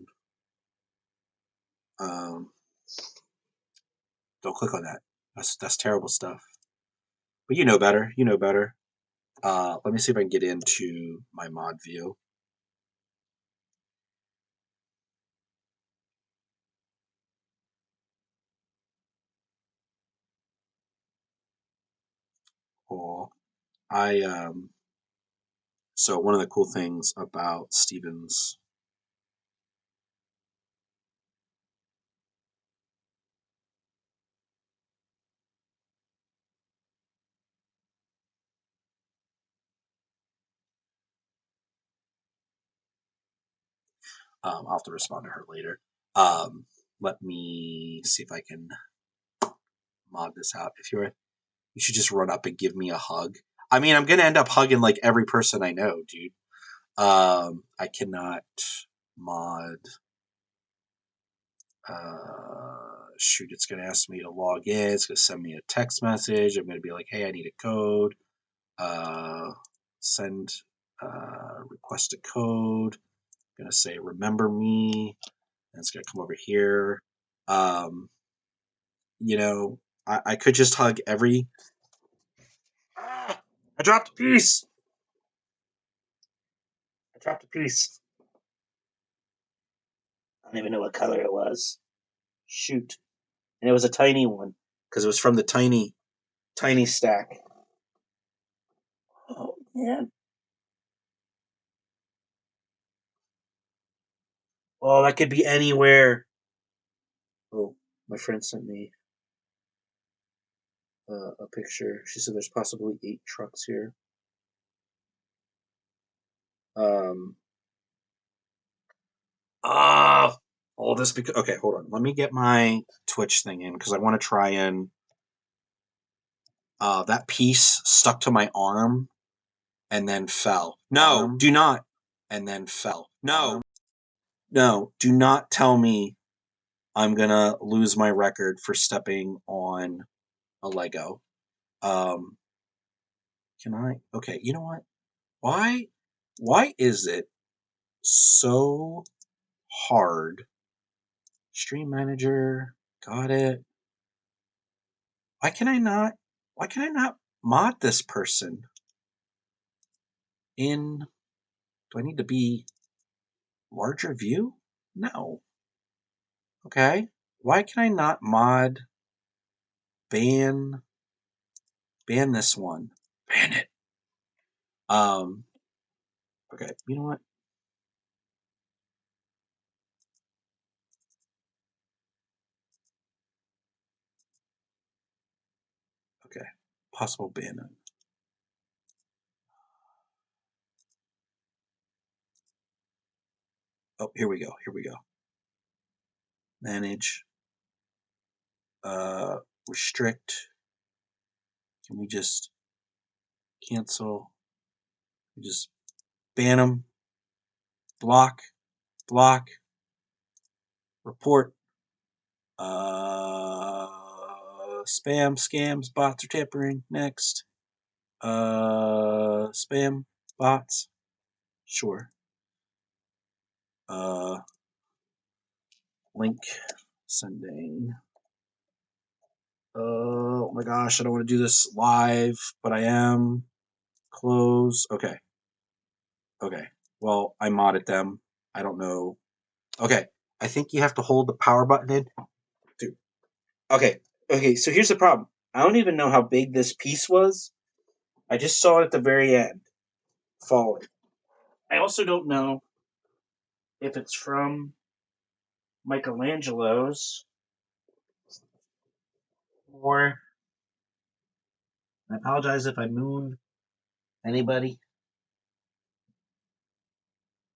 um, don't click on that. That's terrible stuff. But you know better. You know better. Let me see if I can get into my mod view. Or I So one of the cool things about Steven's I'll have to respond to her later. Um, Let me see if I can mod this out. You should just run up and give me a hug. I mean, I'm gonna end up hugging like every person I know, dude. I cannot mod. Shoot, it's gonna ask me to log in. It's gonna send me a text message. I'm gonna be like, hey, I need a code. Uh, Send request a code. I'm gonna say remember me. And it's gonna come over here. Um, you know, I could just hug every. Ah, I dropped a piece. I dropped a piece. don't even know what color it was. Shoot. And it was a tiny one because it was from the tiny stack. Oh, man. Oh, that could be anywhere. Oh, my friend sent me a picture. She said there's possibly 8 trucks here. This because okay, hold on. Let me get my Twitch thing in because I want to try and that piece stuck to my arm and then fell. No, do not. And then fell. No. No, do not tell me I'm gonna lose my record for stepping on a Lego. Can I? Okay, you know what? Why is it so hard? Stream manager, got it. Why can I not? Why can I not mod this person? Do I need to be larger view? No. Okay. Why can I not mod ban this one? Ban it. Okay, you know what? Okay. Possible ban it. Oh, here we go. Manage. Restrict. Can we just cancel? We just ban them. Block. Report. Spam, scams, bots, or tampering. Next. Spam, bots. Sure. Link sending. Oh my gosh, I don't want to do this live, but I am. Close. Okay. Well, I modded them. I don't know. Okay. I think you have to hold the power button in. Dude. Okay. So here's the problem. I don't even know how big this piece was. I just saw it at the very end falling. I also don't know if it's from Michelangelo's or I apologize if I moon anybody.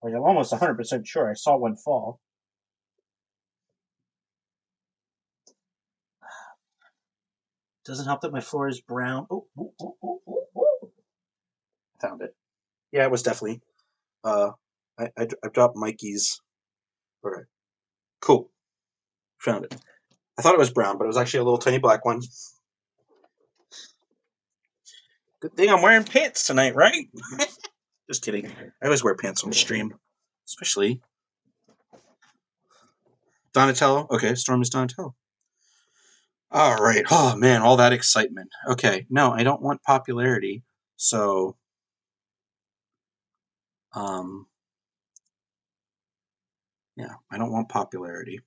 Like I'm almost 100% sure I saw one fall. Doesn't help that my floor is brown. Oh. Found it. Yeah, it was definitely. I dropped Mikey's. Okay. Cool. Found it. I thought it was brown, but it was actually a little tiny black one. Good thing I'm wearing pants tonight, right? Just kidding. I always wear pants on stream. Especially Donatello. Okay, Storm is Donatello. All right. Oh, man, all that excitement. Okay, no, I don't want popularity. So, yeah, I don't want popularity.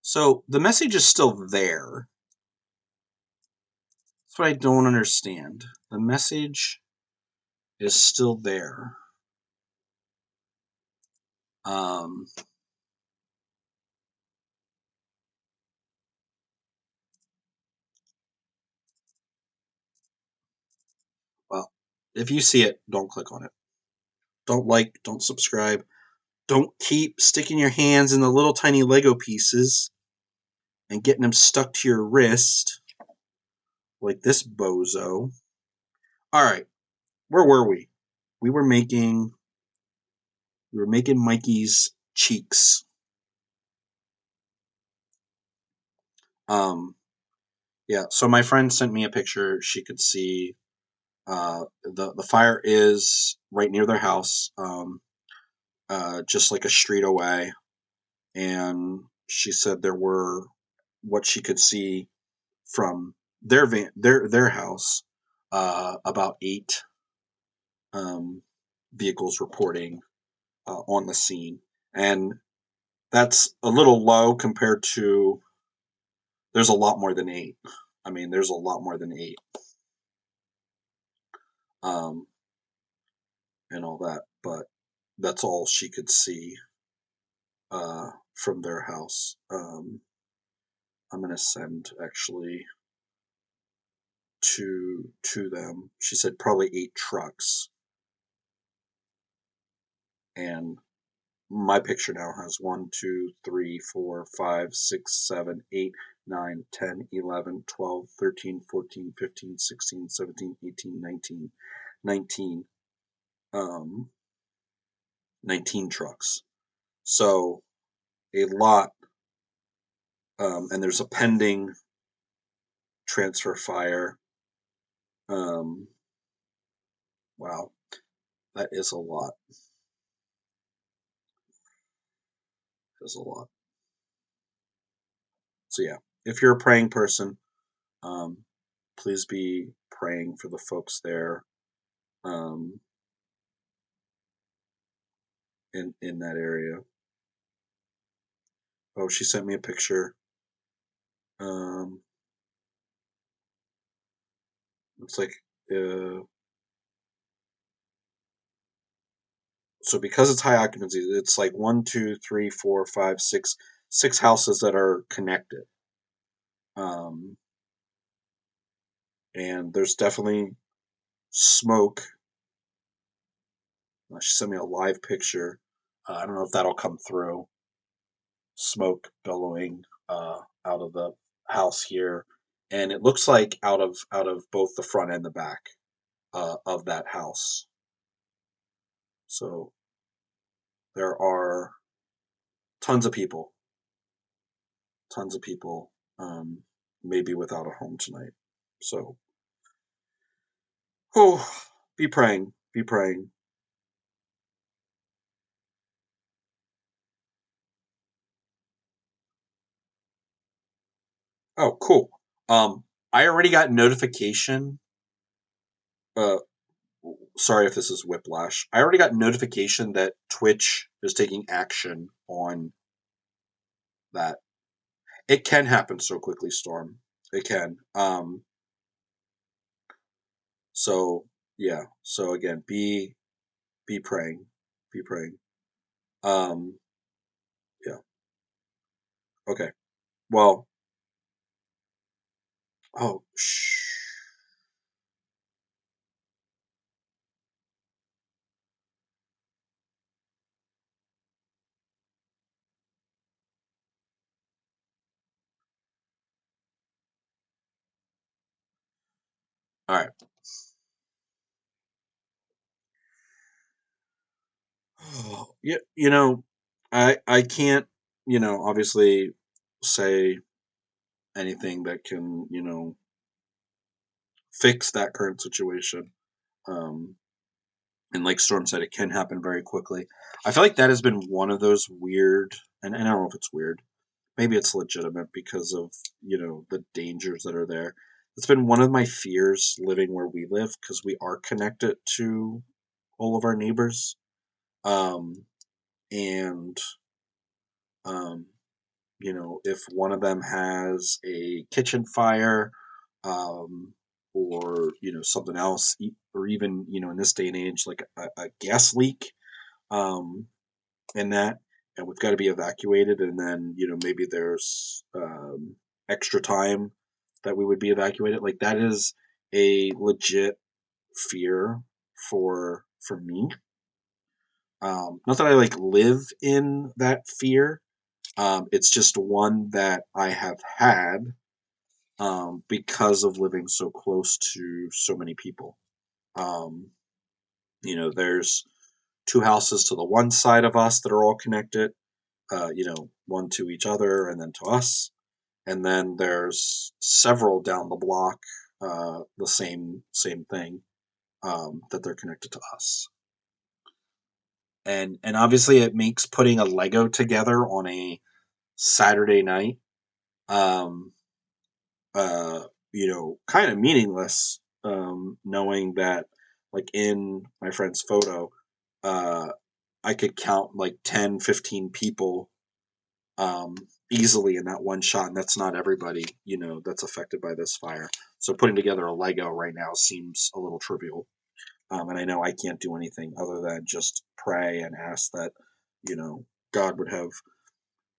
So the message is still there. That's what I don't understand. The message is still there. Well, if you see it, don't click on it. Don't like, don't subscribe. Don't keep sticking your hands in the little tiny Lego pieces and getting them stuck to your wrist like this bozo. All right, where were we? We were making Mikey's cheeks. Yeah. So my friend sent me a picture. She could see the fire is right near their house, just like a street away. And she said there were what she could see from their house about 8 vehicles reporting on the scene, and that's a little low compared to. There's a lot more than 8. I mean, there's a lot more than 8, um, and all that, but that's all she could see from their house. I'm gonna send actually to them. She said probably 8 trucks, and my picture now has 1, 2, 3, 4, 5, 6, 7, 8, 9, 10, 11, 12, 13, 14, 15, 16, 17, 18, 19, 19, um, 19 trucks. So a lot, and there's a pending transfer fire. Wow, that is a lot. That's a lot. So yeah, if you're a praying person, um, please be praying for the folks there, um, in that area. Oh, she sent me a picture. Um, it's like, uh, so because it's high occupancy, it's like 1, 2, 3, 4, 5, 6, 6 houses that are connected. Um, and there's definitely smoke. She sent me a live picture. I don't know if that'll come through. Smoke billowing out of the house here, and it looks like out of both the front and the back of that house. So there are tons of people, tons of people, maybe without a home tonight. So, oh, be praying, be praying. Oh, cool. I already got notification. Uh, Sorry if this is whiplash. I already got notification that Twitch is taking action on that. It can happen so quickly, Storm. It can. So yeah. So again, be praying. Be praying. Um, yeah. Okay. Well. Oh. Shh. All right. Yeah. I can't. Obviously, say anything that can fix that current situation. Um, and like Storm said, it can happen very quickly. I feel like that has been one of those weird, and I don't know if it's weird. Maybe it's legitimate because of the dangers that are there. It's been one of my fears living where we live because we are connected to all of our neighbors, um, and um, if one of them has a kitchen fire, um, or something else, or even in this day and age like a gas leak, um, in that, and we've got to be evacuated, and then maybe there's extra time that we would be evacuated. Like that is a legit fear for me. Not that I like live in that fear. It's just one that I have had because of living so close to so many people. Um, there's 2 houses to the one side of us that are all connected, one to each other and then to us. And then there's several down the block, the same thing, that they're connected to us. And obviously it makes putting a Lego together on a Saturday night, um, kind of meaningless knowing that, like in my friend's photo, uh, I could count like 10, 15 people um, easily in that one shot, and that's not everybody, that's affected by this fire. So putting together a Lego right now seems a little trivial. And I know I can't do anything other than just pray and ask that, God would have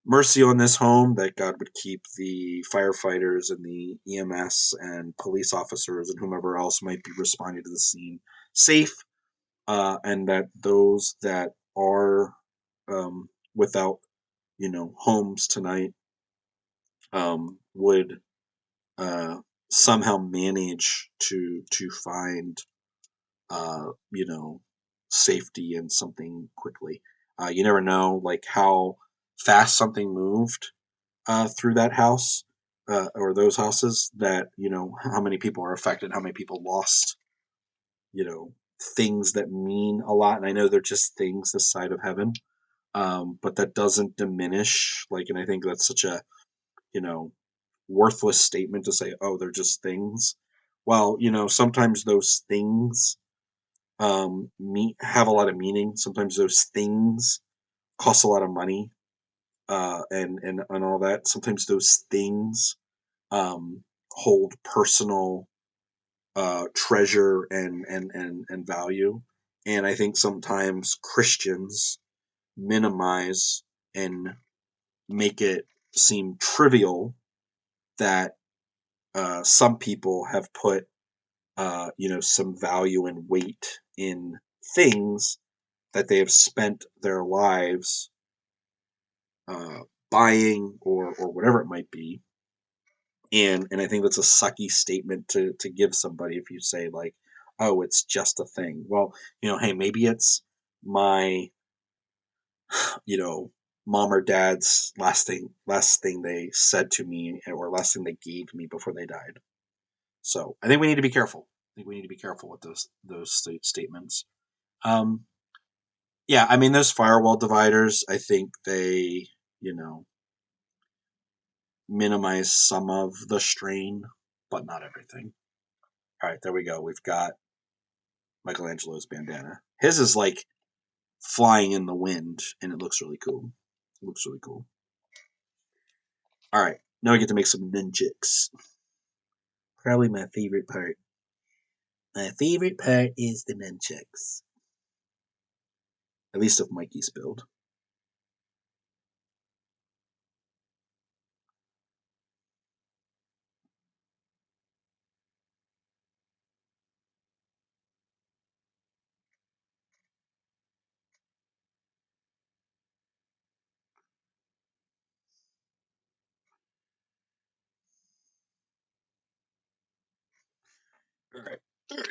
mercy on this home, that God would keep the firefighters and the EMS and police officers and whomever else might be responding to the scene safe, and that those that are without, homes tonight would uh, somehow manage to find you know, safety and something quickly. You never know, like how fast something moved through that house or those houses. That how many people are affected, how many people lost. Things that mean a lot, and I know they're just things this side of heaven, but that doesn't diminish. Like, and I think that's such a you know worthless statement to say, oh, they're just things. Well, sometimes those things have a lot of meaning. Sometimes those things cost a lot of money, and all that. Sometimes those things hold personal treasure and value. And I think sometimes Christians minimize and make it seem trivial that some people have put some value and weight in things that they have spent their lives uh, buying or whatever it might be. And I think that's a sucky statement to give somebody if you say, like, oh, it's just a thing. Well, hey, maybe it's my you know mom or dad's last thing they said to me, or last thing they gave me before they died. So I think we need to be careful. I think we need to be careful with those statements. Um, yeah, I mean, those firewall dividers, I think they, you know, minimize some of the strain, but not everything. All right, there we go. We've got Michelangelo's bandana. His is like flying in the wind, and it looks really cool. It looks really cool. All right, now I get to make some nunchucks. Probably my favorite part. My favorite part is the nunchucks. At least of Mikey's build. All right. All right.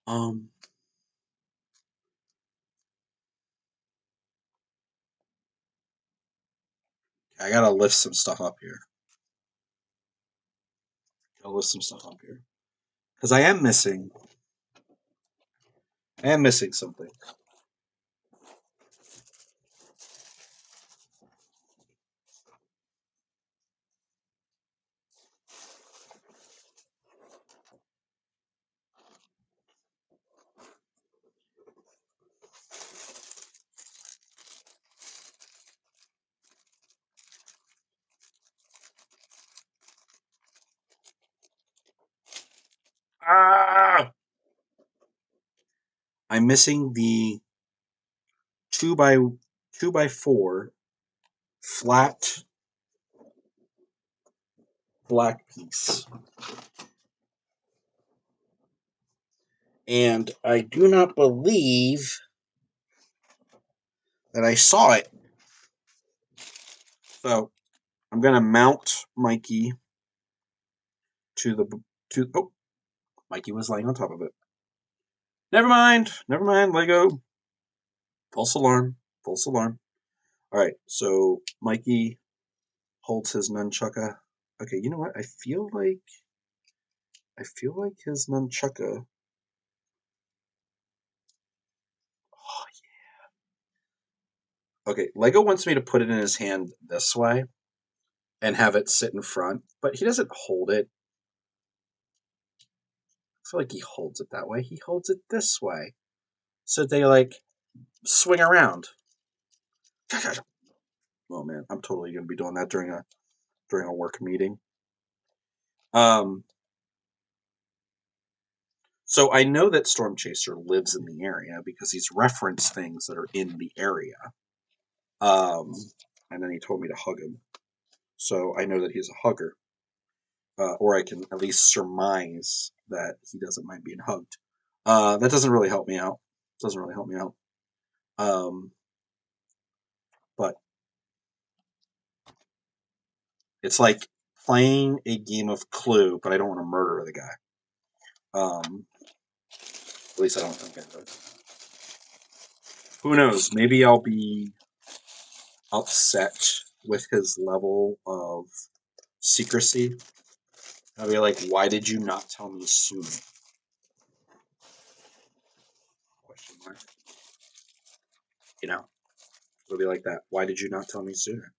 Um, I gotta lift some stuff up here. Gotta lift some stuff up here because I am missing. I am missing something. Ah! I'm missing the 2x4 flat black piece. And I do not believe that I saw it. So I'm gonna mount Mikey to the to oh Mikey was laying on top of it. Never mind, Lego. False alarm. False alarm. Alright, so Mikey holds his nunchucka Okay, you know what? I feel like his nunchucka. Oh, yeah. Okay, Lego wants me to put it in his hand this way and have it sit in front, but he doesn't hold it. I feel like he holds it that way. He holds it this way, so they like swing around. Oh man, I'm totally gonna be doing that during a work meeting. Um, so I know that Storm Chaser lives in the area because he's referenced things that are in the area. And then he told me to hug him, so I know that he's a hugger, or I can at least surmise that he doesn't mind being hugged. That doesn't really help me out. Doesn't really help me out. But it's like playing a game of Clue, but I don't want to murder the guy. At least I don't think I would. Who knows? Maybe I'll be upset with his level of secrecy. I'll be like, why did you not tell me sooner? Question mark. You know, it'll be like that. Why did you not tell me sooner?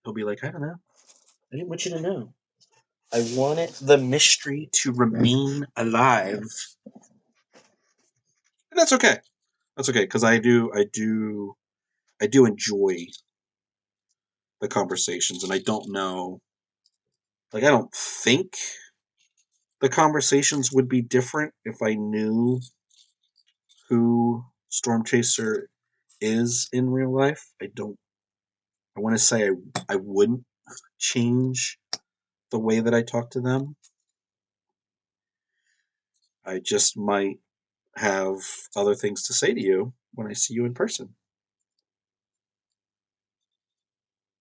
He'll be like, I don't know. I didn't want you to know. I wanted the mystery to remain alive. And that's okay. That's okay, because I do enjoy the conversations, and I don't know. Like, I don't think the conversations would be different if I knew who Storm Chaser is in real life. I don't. I want to say I wouldn't change the way that I talk to them. I just might have other things to say to you when I see you in person.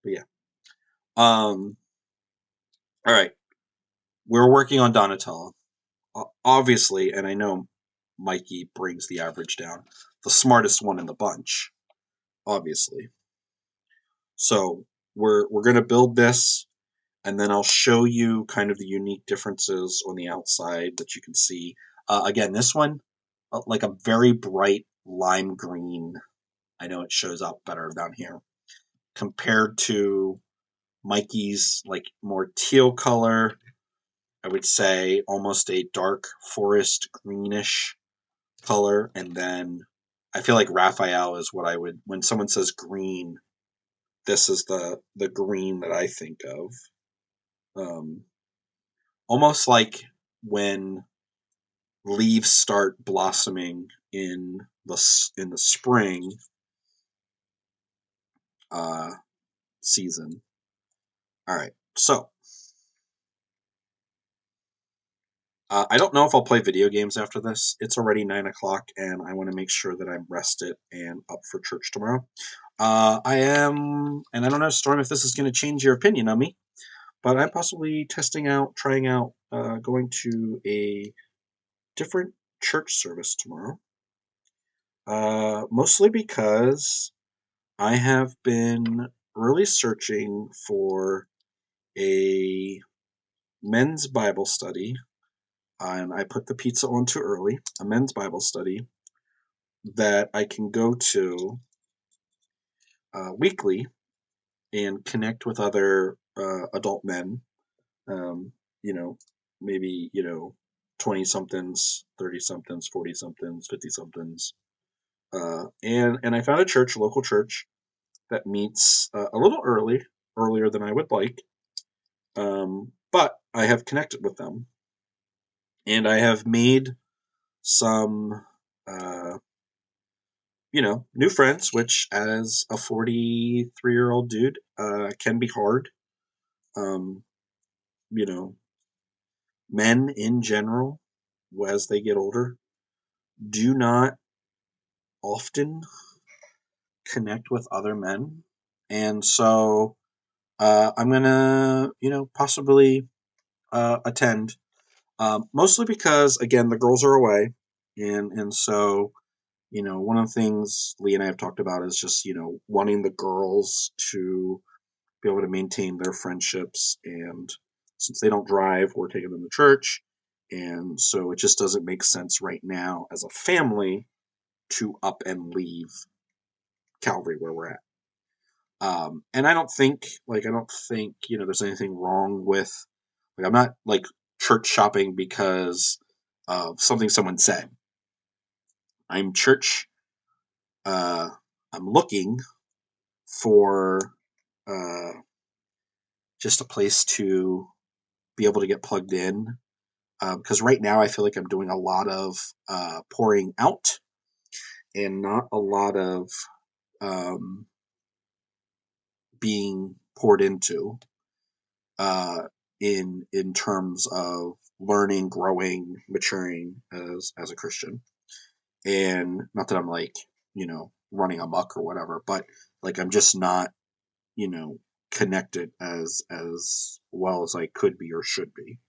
But yeah. All right. We're working on Donatello. Obviously, and I know Mikey brings the average down, the smartest one in the bunch, obviously. So we're going to build this, and then I'll show you kind of the unique differences on the outside that you can see. Again, this one, like a very bright lime green. I know it shows up better down here compared to Mikey's like more teal color. I would say almost a dark forest greenish color, and then I feel like Raphael is what I would, when someone says green, this is the green that I think of. Almost like when leaves start blossoming in the spring uh, season. All right, so I don't know if I'll play video games after this. It's already 9 o'clock, and I want to make sure that I'm rested and up for church tomorrow. I am, and I don't know, Storm, if this is going to change your opinion on me, but I'm possibly trying out, going to a different church service tomorrow. Mostly because I have been really searching for a men's Bible study, and I put the pizza on too early, a men's Bible study that I can go to weekly and connect with other adult men, um, you know, maybe, 20 somethings, 30 somethings, 40 somethings, 50 somethings. And I found a church, a local church, that meets a little earlier than I would like. But I have connected with them, and I have made some, uh, new friends, which as a 43-year-old dude, can be hard. Um, you know, Men in general, as they get older, do not often connect with other men. And so I'm going to, possibly attend, mostly because, again, the girls are away. And so, one of the things Lee and I have talked about is just, wanting the girls to be able to maintain their friendships. And since they don't drive, we're taking them to church. And so it just doesn't make sense right now as a family to up and leave Calvary where we're at. And I don't think, there's anything wrong with, I'm not like church shopping because of something someone said. I'm church, I'm looking for uh, just a place to be able to get plugged in. Because right now I feel like I'm doing a lot of pouring out and not a lot of um, being poured into in terms of learning, growing, maturing as a Christian. And not that I'm running amok or whatever, but I'm just not connected as well as I could be or should be.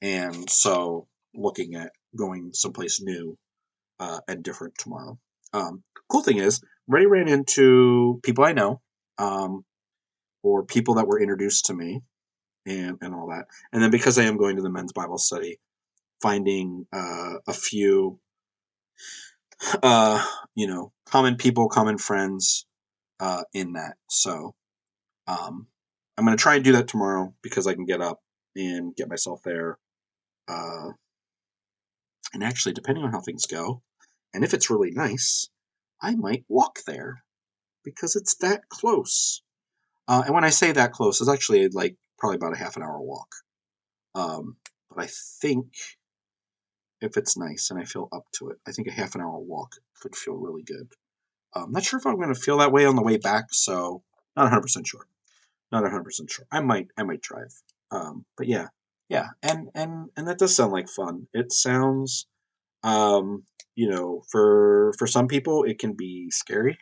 And so looking at going someplace new and different tomorrow. Cool thing is, already ran into people I know, or people that were introduced to me, and all that. And then because I am going to the men's Bible study, finding a few, common people, common friends in that. So I'm going to try and do that tomorrow because I can get up and get myself there. And actually, depending on how things go, and if it's really nice, I might walk there because it's that close. And when I say that close, it's actually probably about a half an hour walk. But I think if it's nice and I feel up to it, I think a half an hour walk could feel really good. I'm not sure if I'm going to feel that way on the way back, so not 100% sure. Not 100% sure. I might drive. But yeah, and that does sound like fun. It sounds, for some people, it can be scary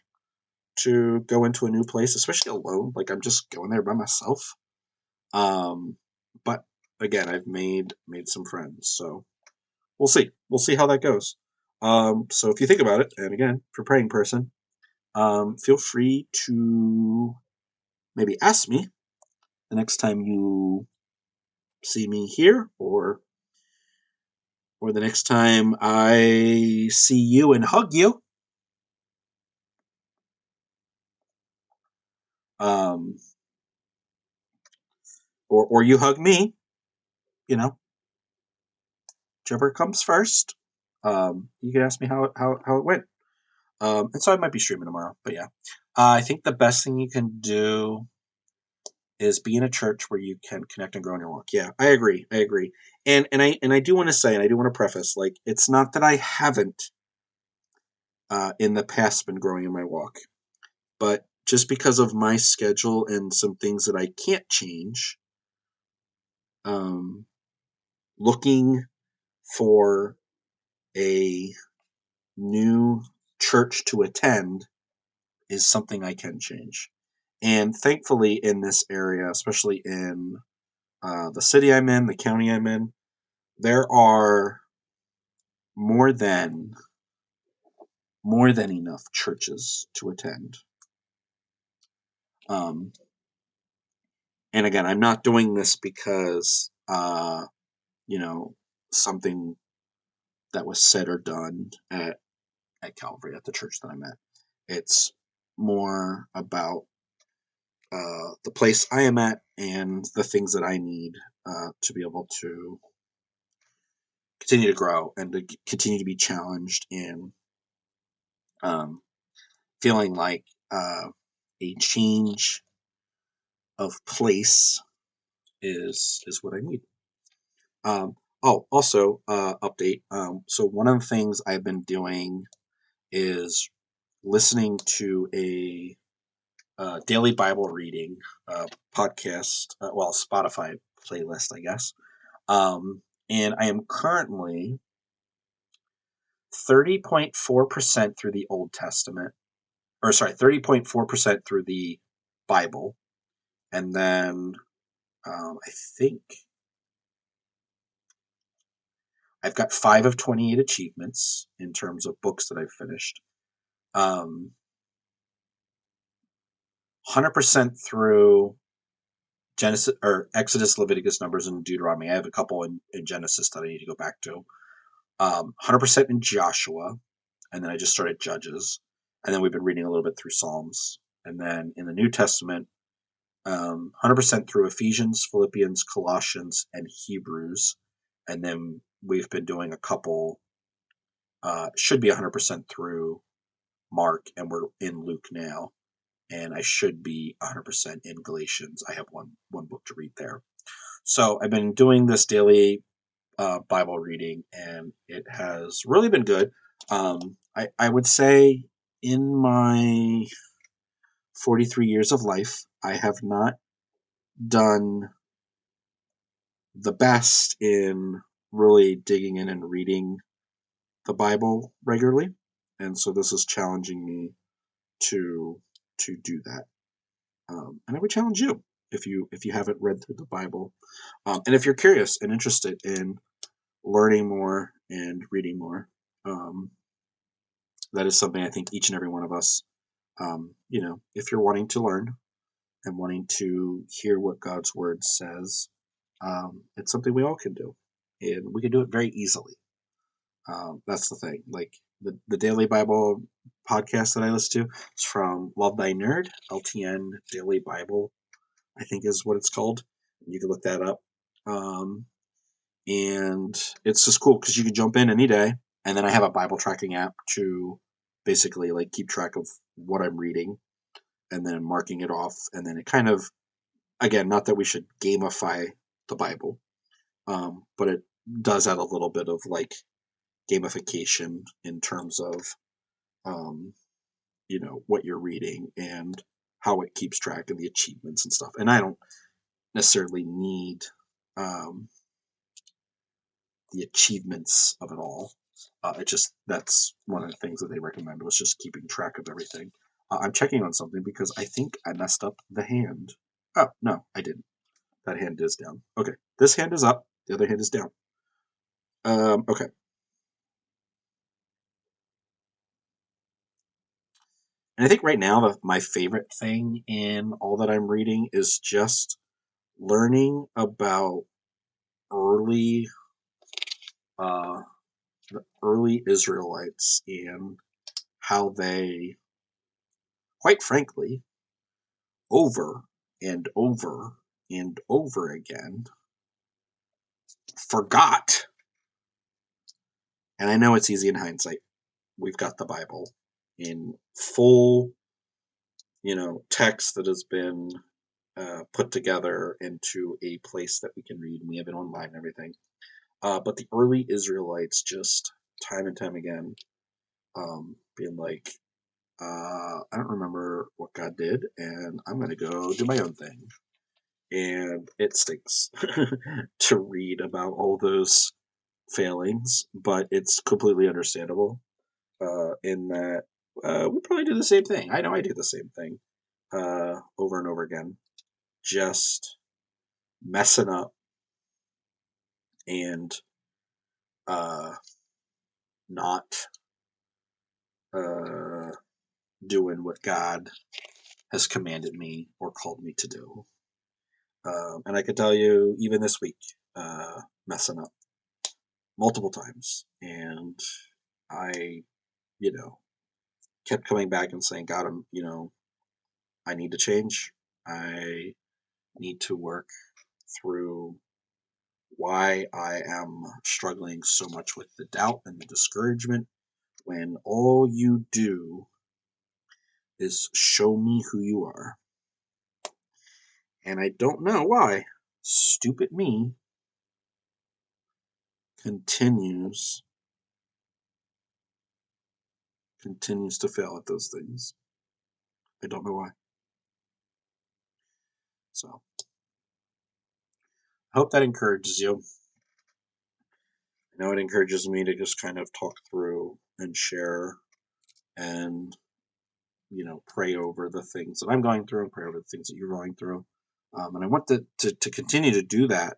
to go into a new place, especially alone. I'm just going there by myself. But again, I've made some friends, so we'll see. We'll see how that goes. So if you think about it, and again, for praying person, feel free to maybe ask me the next time you see me here, or the next time I see you and hug you. Um, or you hug me, whichever comes first. You can ask me how it went. And so I might be streaming tomorrow, but yeah. I think the best thing you can do is be in a church where you can connect and grow in your walk. Yeah, I agree. And I do want to say, and I do want to preface, it's not that I haven't in the past been growing in my walk, but just because of my schedule and some things that I can't change, looking for a new church to attend is something I can change. And thankfully in this area, especially in the city I'm in, the county I'm in, there are more than enough churches to attend. And again, I'm not doing this because, something that was said or done at Calvary, at the church that I'm at. It's more about the place I am at and the things that I need to be able to continue to grow and to continue to be challenged in feeling like a change of place is what I need. Also, update. So one of the things I've been doing is listening to a daily Bible reading podcast, Spotify playlist, I guess. And I am currently 30.4% through the Old Testament, 30.4% through the Bible. And then I think I've got 5 of 28 achievements in terms of books that I've finished. 100% through Genesis or Exodus, Leviticus, Numbers, and Deuteronomy. I have a couple in Genesis that I need to go back to. 100% in Joshua, and then I just started Judges, and then we've been reading a little bit through Psalms, and then in the New Testament, 100% through Ephesians, Philippians, Colossians, and Hebrews, and then we've been doing a couple. Should be 100% through Mark, and we're in Luke now, and I should be 100% in Galatians. I have one book to read there. So I've been doing this daily Bible reading, and it has really been good. I would say in my 43 years of life, I have not done the best in really digging in and reading the Bible regularly, and so this is challenging me to do that. And I would challenge you if you haven't read through the Bible, and if you're curious and interested in learning more and reading more. That is something I think each and every one of us, if you're wanting to learn and wanting to hear what God's word says, it's something we all can do, and we can do it very easily. That's the thing. Like the Daily Bible podcast that I listen to is from Love Thy Nerd, LTN Daily Bible, I think is what it's called. You can look that up. And it's just cool because you can jump in any day. And then I have a Bible tracking app to basically like keep track of what I'm reading and then marking it off. And then it kind of, again, not that we should gamify the Bible, but it does add a little bit of like gamification in terms of, what you're reading and how it keeps track of the achievements and stuff. And I don't necessarily need the achievements of it all. It just that's one of the things that they recommend was just keeping track of everything. I'm checking on something because I think I messed up the hand. Oh no, I didn't. That hand is down. Okay, this hand is up. The other hand is down. Okay, and I think right now my favorite thing in all that I'm reading is just learning about early, uh, the early Israelites and how they, quite frankly, over and over and over again forgot. And I know it's easy in hindsight. We've got the Bible in full, text that has been put together into a place that we can read. And we have it online and everything. But the early Israelites just time and time again being like, I don't remember what God did, and I'm going to go do my own thing. And it stinks to read about all those failings, but it's completely understandable in that we probably do the same thing. I know I do the same thing over and over again, just messing up and not uh, doing what God has commanded me or called me to do. And I can tell you, even this week, messing up multiple times. And I, kept coming back and saying, God, I need to change. I need to work through why I am struggling so much with the doubt and the discouragement when all you do is show me who you are. And I don't know why stupid me continues to fail at those things. I don't know why. So I hope that encourages you. I know it encourages me to just kind of talk through and share and pray over the things that I'm going through and pray over the things that you're going through. And I want to continue to do that,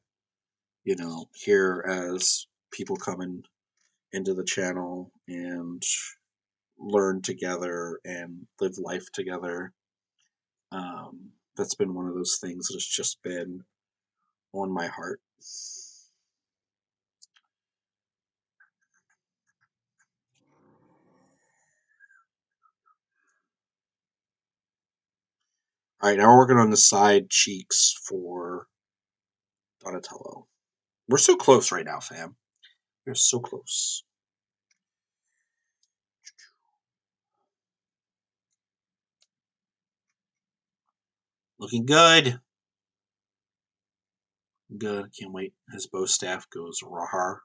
here as people come into the channel and learn together and live life together. That's been one of those things that has just been on my heart. All right, now we're working on the side cheeks for Donatello. We're so close right now, fam. We're so close. Looking good. Good. Can't wait. His bow staff goes rawr.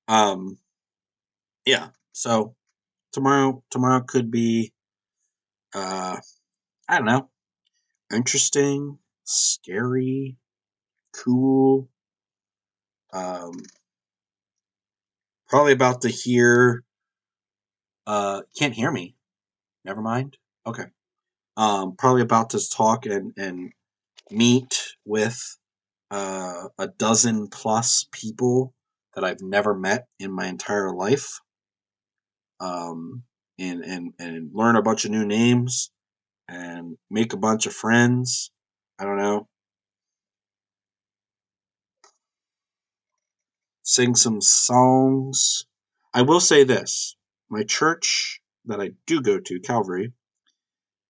Um, yeah. So tomorrow could be, I don't know, interesting, scary, cool. Um, probably about to hear. Can't hear me. Never mind. Okay. Probably about to talk and meet with a dozen plus people that I've never met in my entire life. And learn a bunch of new names and make a bunch of friends. I don't know. Sing some songs. I will say this: my church that I do go to, Calvary,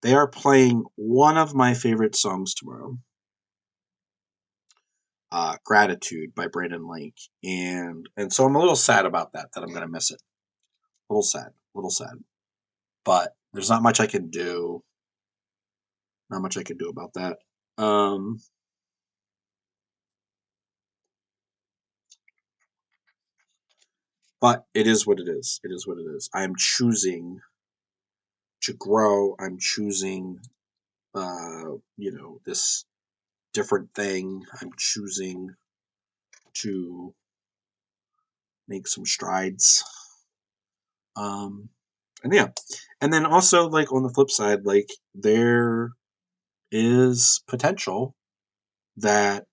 they are playing one of my favorite songs tomorrow. Gratitude by Brandon Lake, and so I'm a little sad about that I'm gonna miss it. A little sad. But there's not much I can do. Not much I can do about that. Um, but it is what it is. It is what it is. I'm choosing to grow. I'm choosing, this different thing. I'm choosing to make some strides. Um, and yeah, and then also like on the flip side, like there is potential that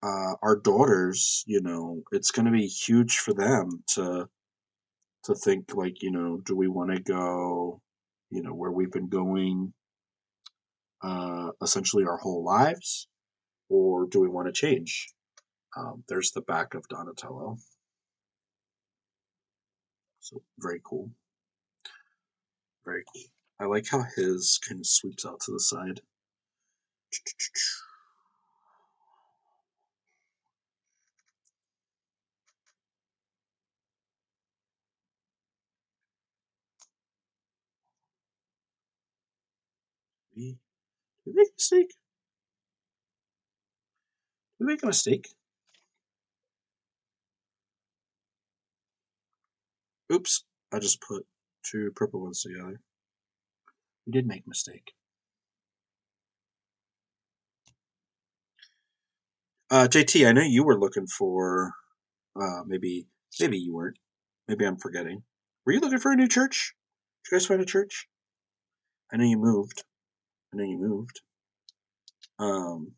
our daughters, it's going to be huge for them to think like, do we want to go, where we've been going essentially our whole lives, or do we want to change? There's the back of Donatello, so very cool, very cool. I like how his kind of sweeps out to the side. Did we make a mistake? Did we make a mistake? Oops, I just put two purple ones together. We did make a mistake. JT, I know you were looking for maybe you weren't. Maybe I'm forgetting. Were you looking for a new church? Did you guys find a church? I know you moved. I know you moved. Um,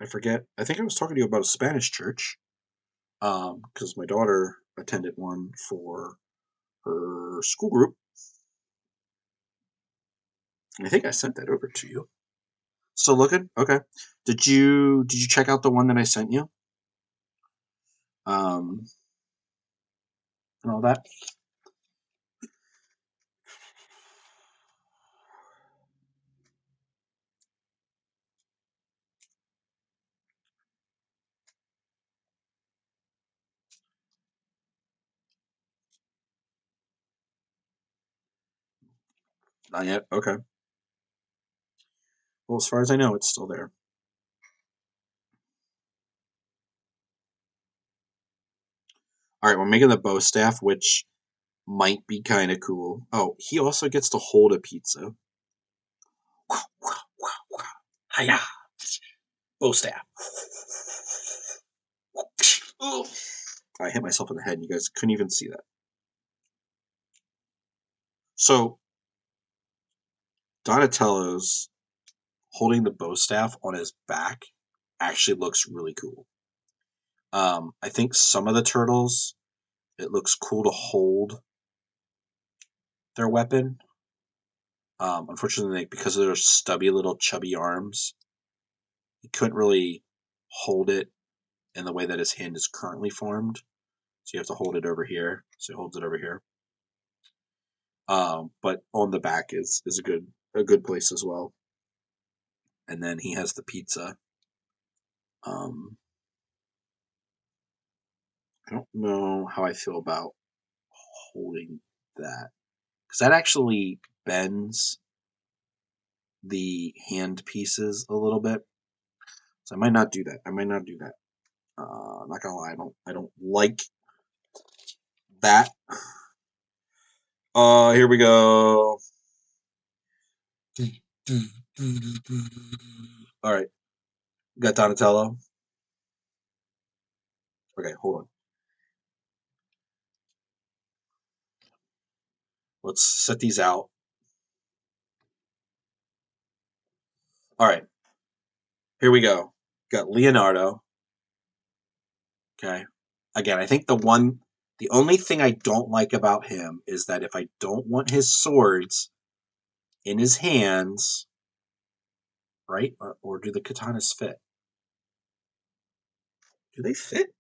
I forget. I think I was talking to you about a Spanish church. Because my daughter attended one for her school group. I think I sent that over to you. Still looking? Okay. Did you check out the one that I sent you? Um, and all that. Not yet. Okay. Well, as far as I know, it's still there. All right, we're making the bow staff, which might be kind of cool. Oh, he also gets to hold a pizza. Hiya! Bow staff. I hit myself in the head, and you guys couldn't even see that. So Donatello's holding the bow staff on his back actually looks really cool. I think some of the turtles, it looks cool to hold their weapon. Unfortunately, because of their stubby little chubby arms, he couldn't really hold it in the way that his hand is currently formed. So you have to hold it over here. So he holds it over here. But on the back is a good place as well. And then he has the pizza. I don't know how I feel about holding that, because that actually bends the hand pieces a little bit. So I might not do that. I'm not gonna lie, I don't like that. Here we go. All right, got Donatello. Okay, hold on. Let's set these out. All right, here we go. Got Leonardo. Okay. Again, I think the only thing I don't like about him is that if I don't want his swords in his hands, right? Or do the katanas fit? Do they fit?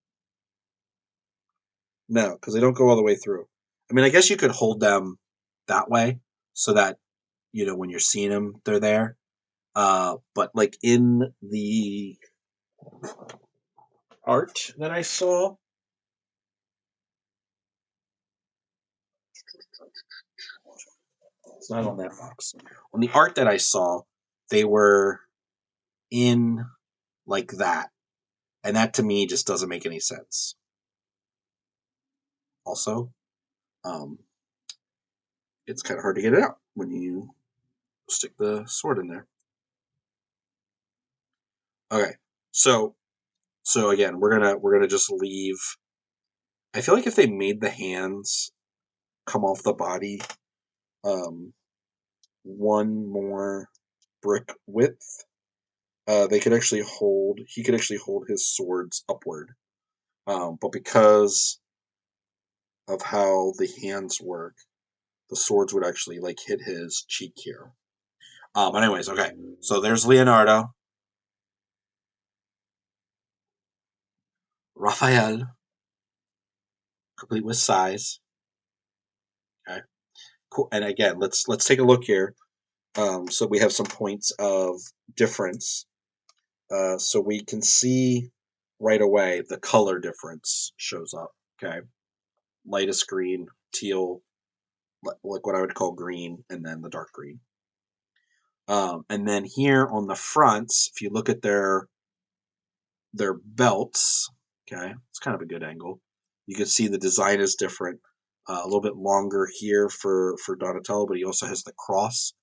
No, because they don't go all the way through. I mean, I guess you could hold them that way so that, when you're seeing them, they're there. But like in the art that I saw, it's not on that box. On the art that I saw, they were in like that. And that to me just doesn't make any sense. Also, um, it's kind of hard to get it out when you stick the sword in there. Okay, so again, we're gonna just leave. I feel like if they made the hands come off the body, um, one more brick width, they could actually hold. He could actually hold his swords upward, but because of how the hands work, the swords would actually like hit his cheek here. But anyways, okay. So there's Leonardo, Raphael, complete with size. Okay, cool. And again, let's take a look here. So we have some points of difference. So we can see right away the color difference shows up. Okay, lightest green, teal, like what I would call green, and then the dark green. And then here on the fronts, if you look at their belts, okay, it's kind of a good angle. You can see the design is different. A little bit longer here for Donatello, but he also has the cross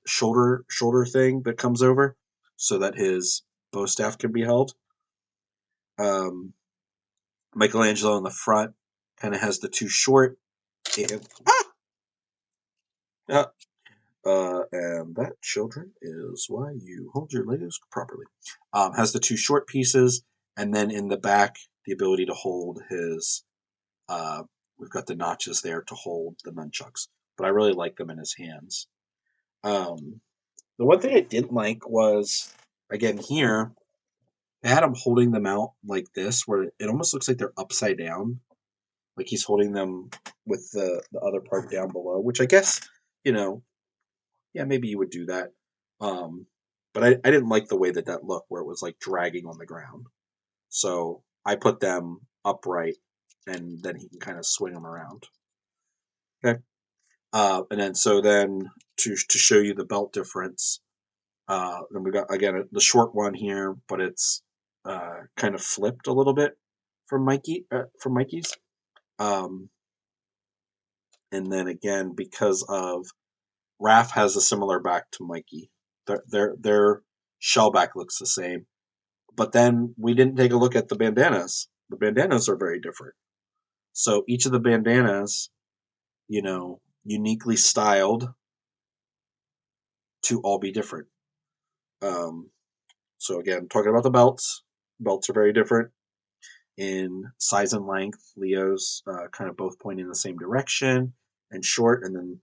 shoulder thing that comes over, so that his bow staff can be held. Michelangelo in the front kind of has the two short and and that, children, is why you hold your Legos properly. Has the two short pieces, and then in the back, the ability to hold his. We've got the notches there to hold the nunchucks, but I really like them in his hands. The one thing I didn't like was, again, here, I had him holding them out like this, where it almost looks like they're upside down. Like he's holding them with the other part down below, which I guess, yeah, maybe you would do that. But I didn't like the way that looked, where it was like dragging on the ground. So I put them upright, and then he can kind of swing them around. Okay. And then to show you the belt difference, then we got again the short one here, but it's kind of flipped a little bit from Mikey's. And then again, because of Raph has a similar back to Mikey. Their shell back looks the same. But then we didn't take a look at the bandanas. The bandanas are very different. So each of the bandanas, uniquely styled to all be different. So again, talking about the belts. Belts are very different in size and length. Leo's kind of both pointing in the same direction and short, and then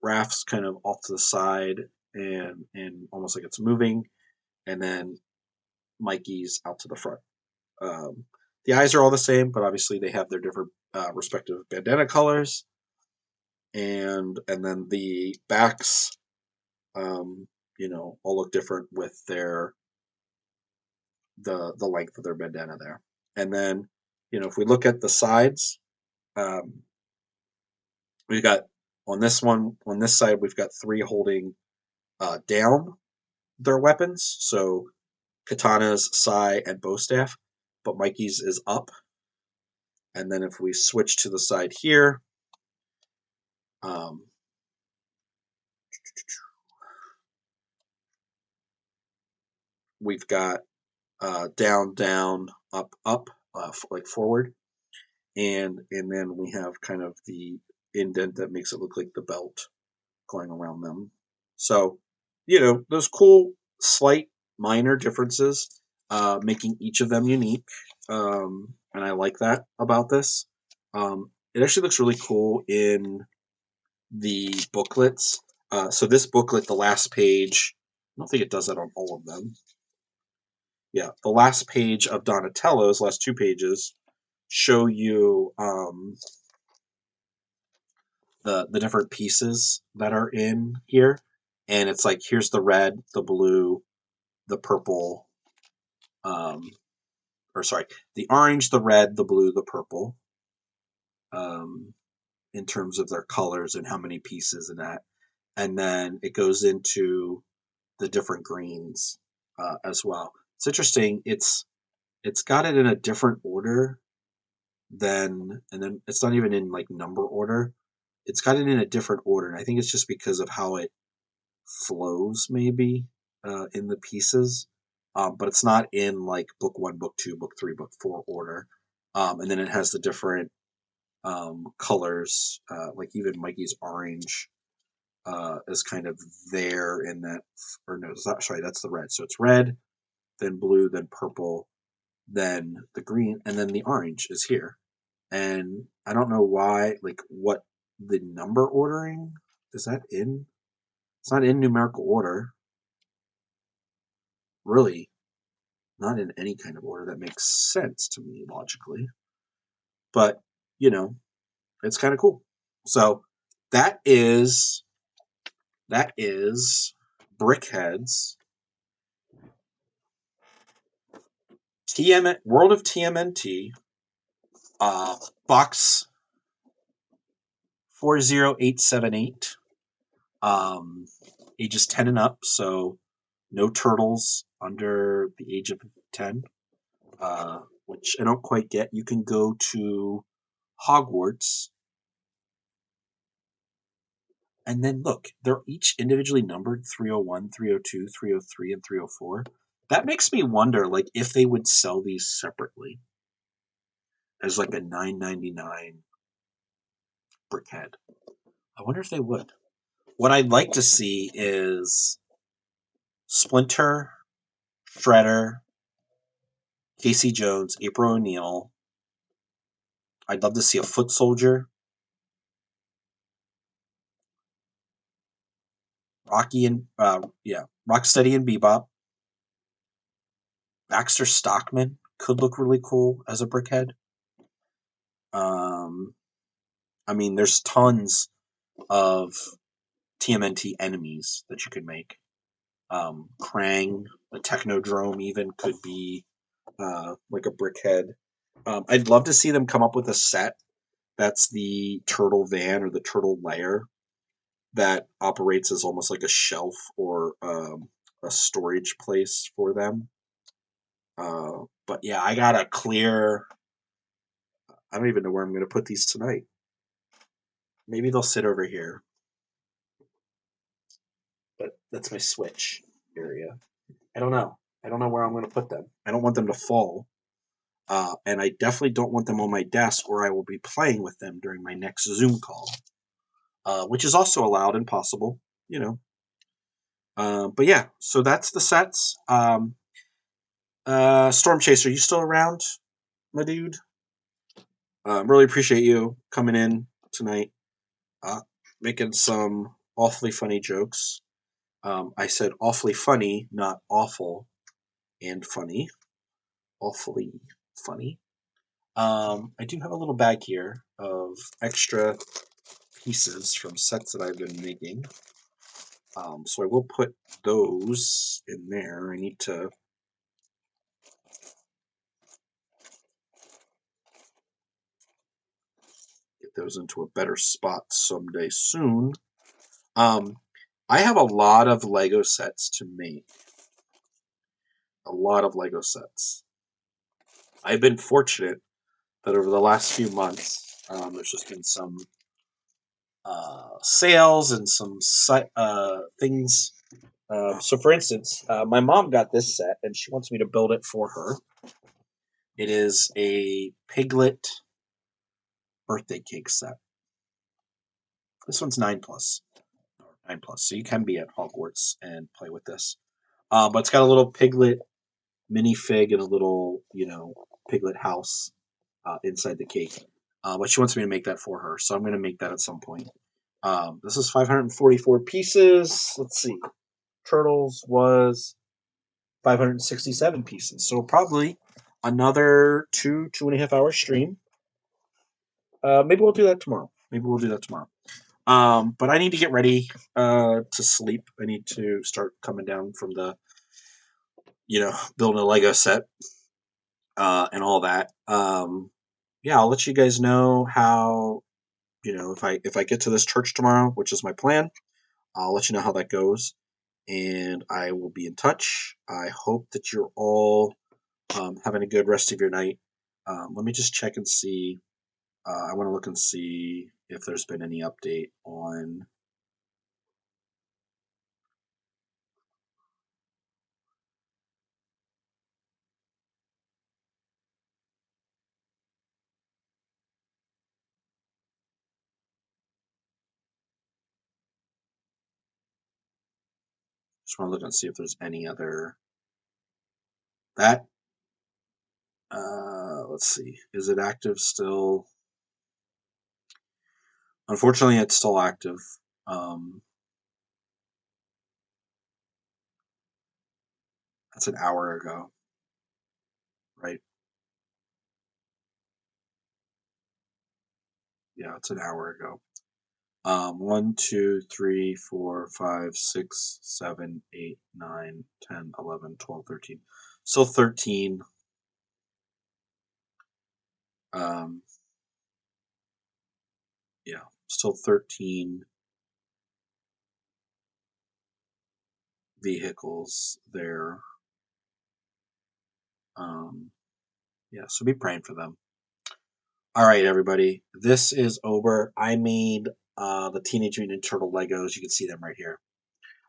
Raph's kind of off to the side and almost like it's moving, and then Mikey's out to the front. The eyes are all the same, but obviously they have their different respective bandana colors, and then the backs, all look different with the length of their bandana there. And then, if we look at the sides, we've got on this side, we've got 3 holding down their weapons. So katanas, sai, and bow staff. But Mikey's is up. And then if we switch to the side here, we've got down, down, up, up, like forward. And then we have kind of the indent that makes it look like the belt going around them. So, those cool, slight, minor differences, making each of them unique. And I like that about this. It actually looks really cool in the booklets. So this booklet, the last page, I don't think it does that on all of them. Yeah, the last page of Donatello's, last 2 pages, show you the different pieces that are in here. And it's like, here's the red, the blue, the purple, the orange, the red, the blue, the purple, in terms of their colors and how many pieces and that. And then it goes into the different greens as well. It's interesting. It's got it in a different order and then it's not even in like number order. It's got it in a different order, and I think it's just because of how it flows maybe in the pieces. But it's not in like book 1, book 2, book 3, book 4 order. And then it has the different colors, like even Mikey's orange is kind of there in that, or no, sorry, that's the red. So it's red, then blue, then purple, then the green, and then the orange is here. And I don't know why, like what the number ordering, is that in? It's not in numerical order. Really, not in any kind of order that makes sense to me logically. But, it's kind of cool. So that is Brickheadz World of TMNT, box 40878, ages 10 and up, so no turtles under the age of 10, which I don't quite get. You can go to Hogwarts, and then look, they're each individually numbered 301, 302, 303, and 304. That makes me wonder, like, if they would sell these separately as like a $9.99 brickhead. I wonder if they would. What I'd like to see is Splinter, Shredder, Casey Jones, April O'Neil. I'd love to see a Foot Soldier, Rocksteady and Bebop. Baxter Stockman could look really cool as a brickhead. I mean, there's tons of TMNT enemies that you could make. Krang, a Technodrome even could be like a brickhead. I'd love to see them come up with a set that's the turtle van or the turtle lair that operates as almost like a shelf or a storage place for them. But yeah, I got a clear I don't even know where I'm going to put these tonight. Maybe they'll sit over here. But that's my Switch area. I don't know. I don't know where I'm going to put them. I don't want them to fall. And I definitely don't want them on my desk or I will be playing with them during my next Zoom call, which is also allowed and possible, you know. But yeah, so that's the sets. Storm Chaser, you still around, my dude? Really appreciate you coming in tonight, uh, making some awfully funny jokes. I said awfully funny, not awful and funny. Awfully funny. I do have a little bag here of extra pieces from sets that I've been making. So I will put those in there. I need to get those into a better spot someday soon. I have a lot of Lego sets to make. A lot of Lego sets. I've been fortunate that over the last few months, there's just been some sales and some things. So, for instance, my mom got this set, and she wants me to build it for her. It is a Piglet birthday cake set. This one's 9+. 9+. So you can be at Hogwarts and play with this. But it's got a little Piglet minifig and a little, Piglet house inside the cake. But she wants me to make that for her, so I'm going to make that at some point. This is 544 pieces. Let's see. Turtles was 567 pieces. So probably another 2.5 hour stream. Maybe we'll do that tomorrow. But I need to get ready to sleep. I need to start coming down from the, building a Lego set and all that. Yeah, I'll let you guys know how, if I get to this church tomorrow, which is my plan. I'll let you know how that goes, and I will be in touch. I hope that you're all having a good rest of your night. Let me just check and see. I want to look and see if there's been any update on. Just want to look and see if there's any other. That. Let's see. Is it active still? Unfortunately, it's still active. That's an hour ago, right? Yeah, it's an hour ago. 1, 2, 3, 4, 5, 6, 7, 8, 9, 10, 11, 12, 13. So 13. Um, yeah, still 13 vehicles there. Yeah, so be praying for them. All right, everybody. This is over. I made the Teenage Mutant Ninja Turtle Legos. You can see them right here.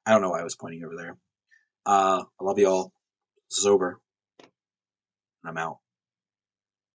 I don't know why I was pointing over there. I love you all. This is over. And I'm out.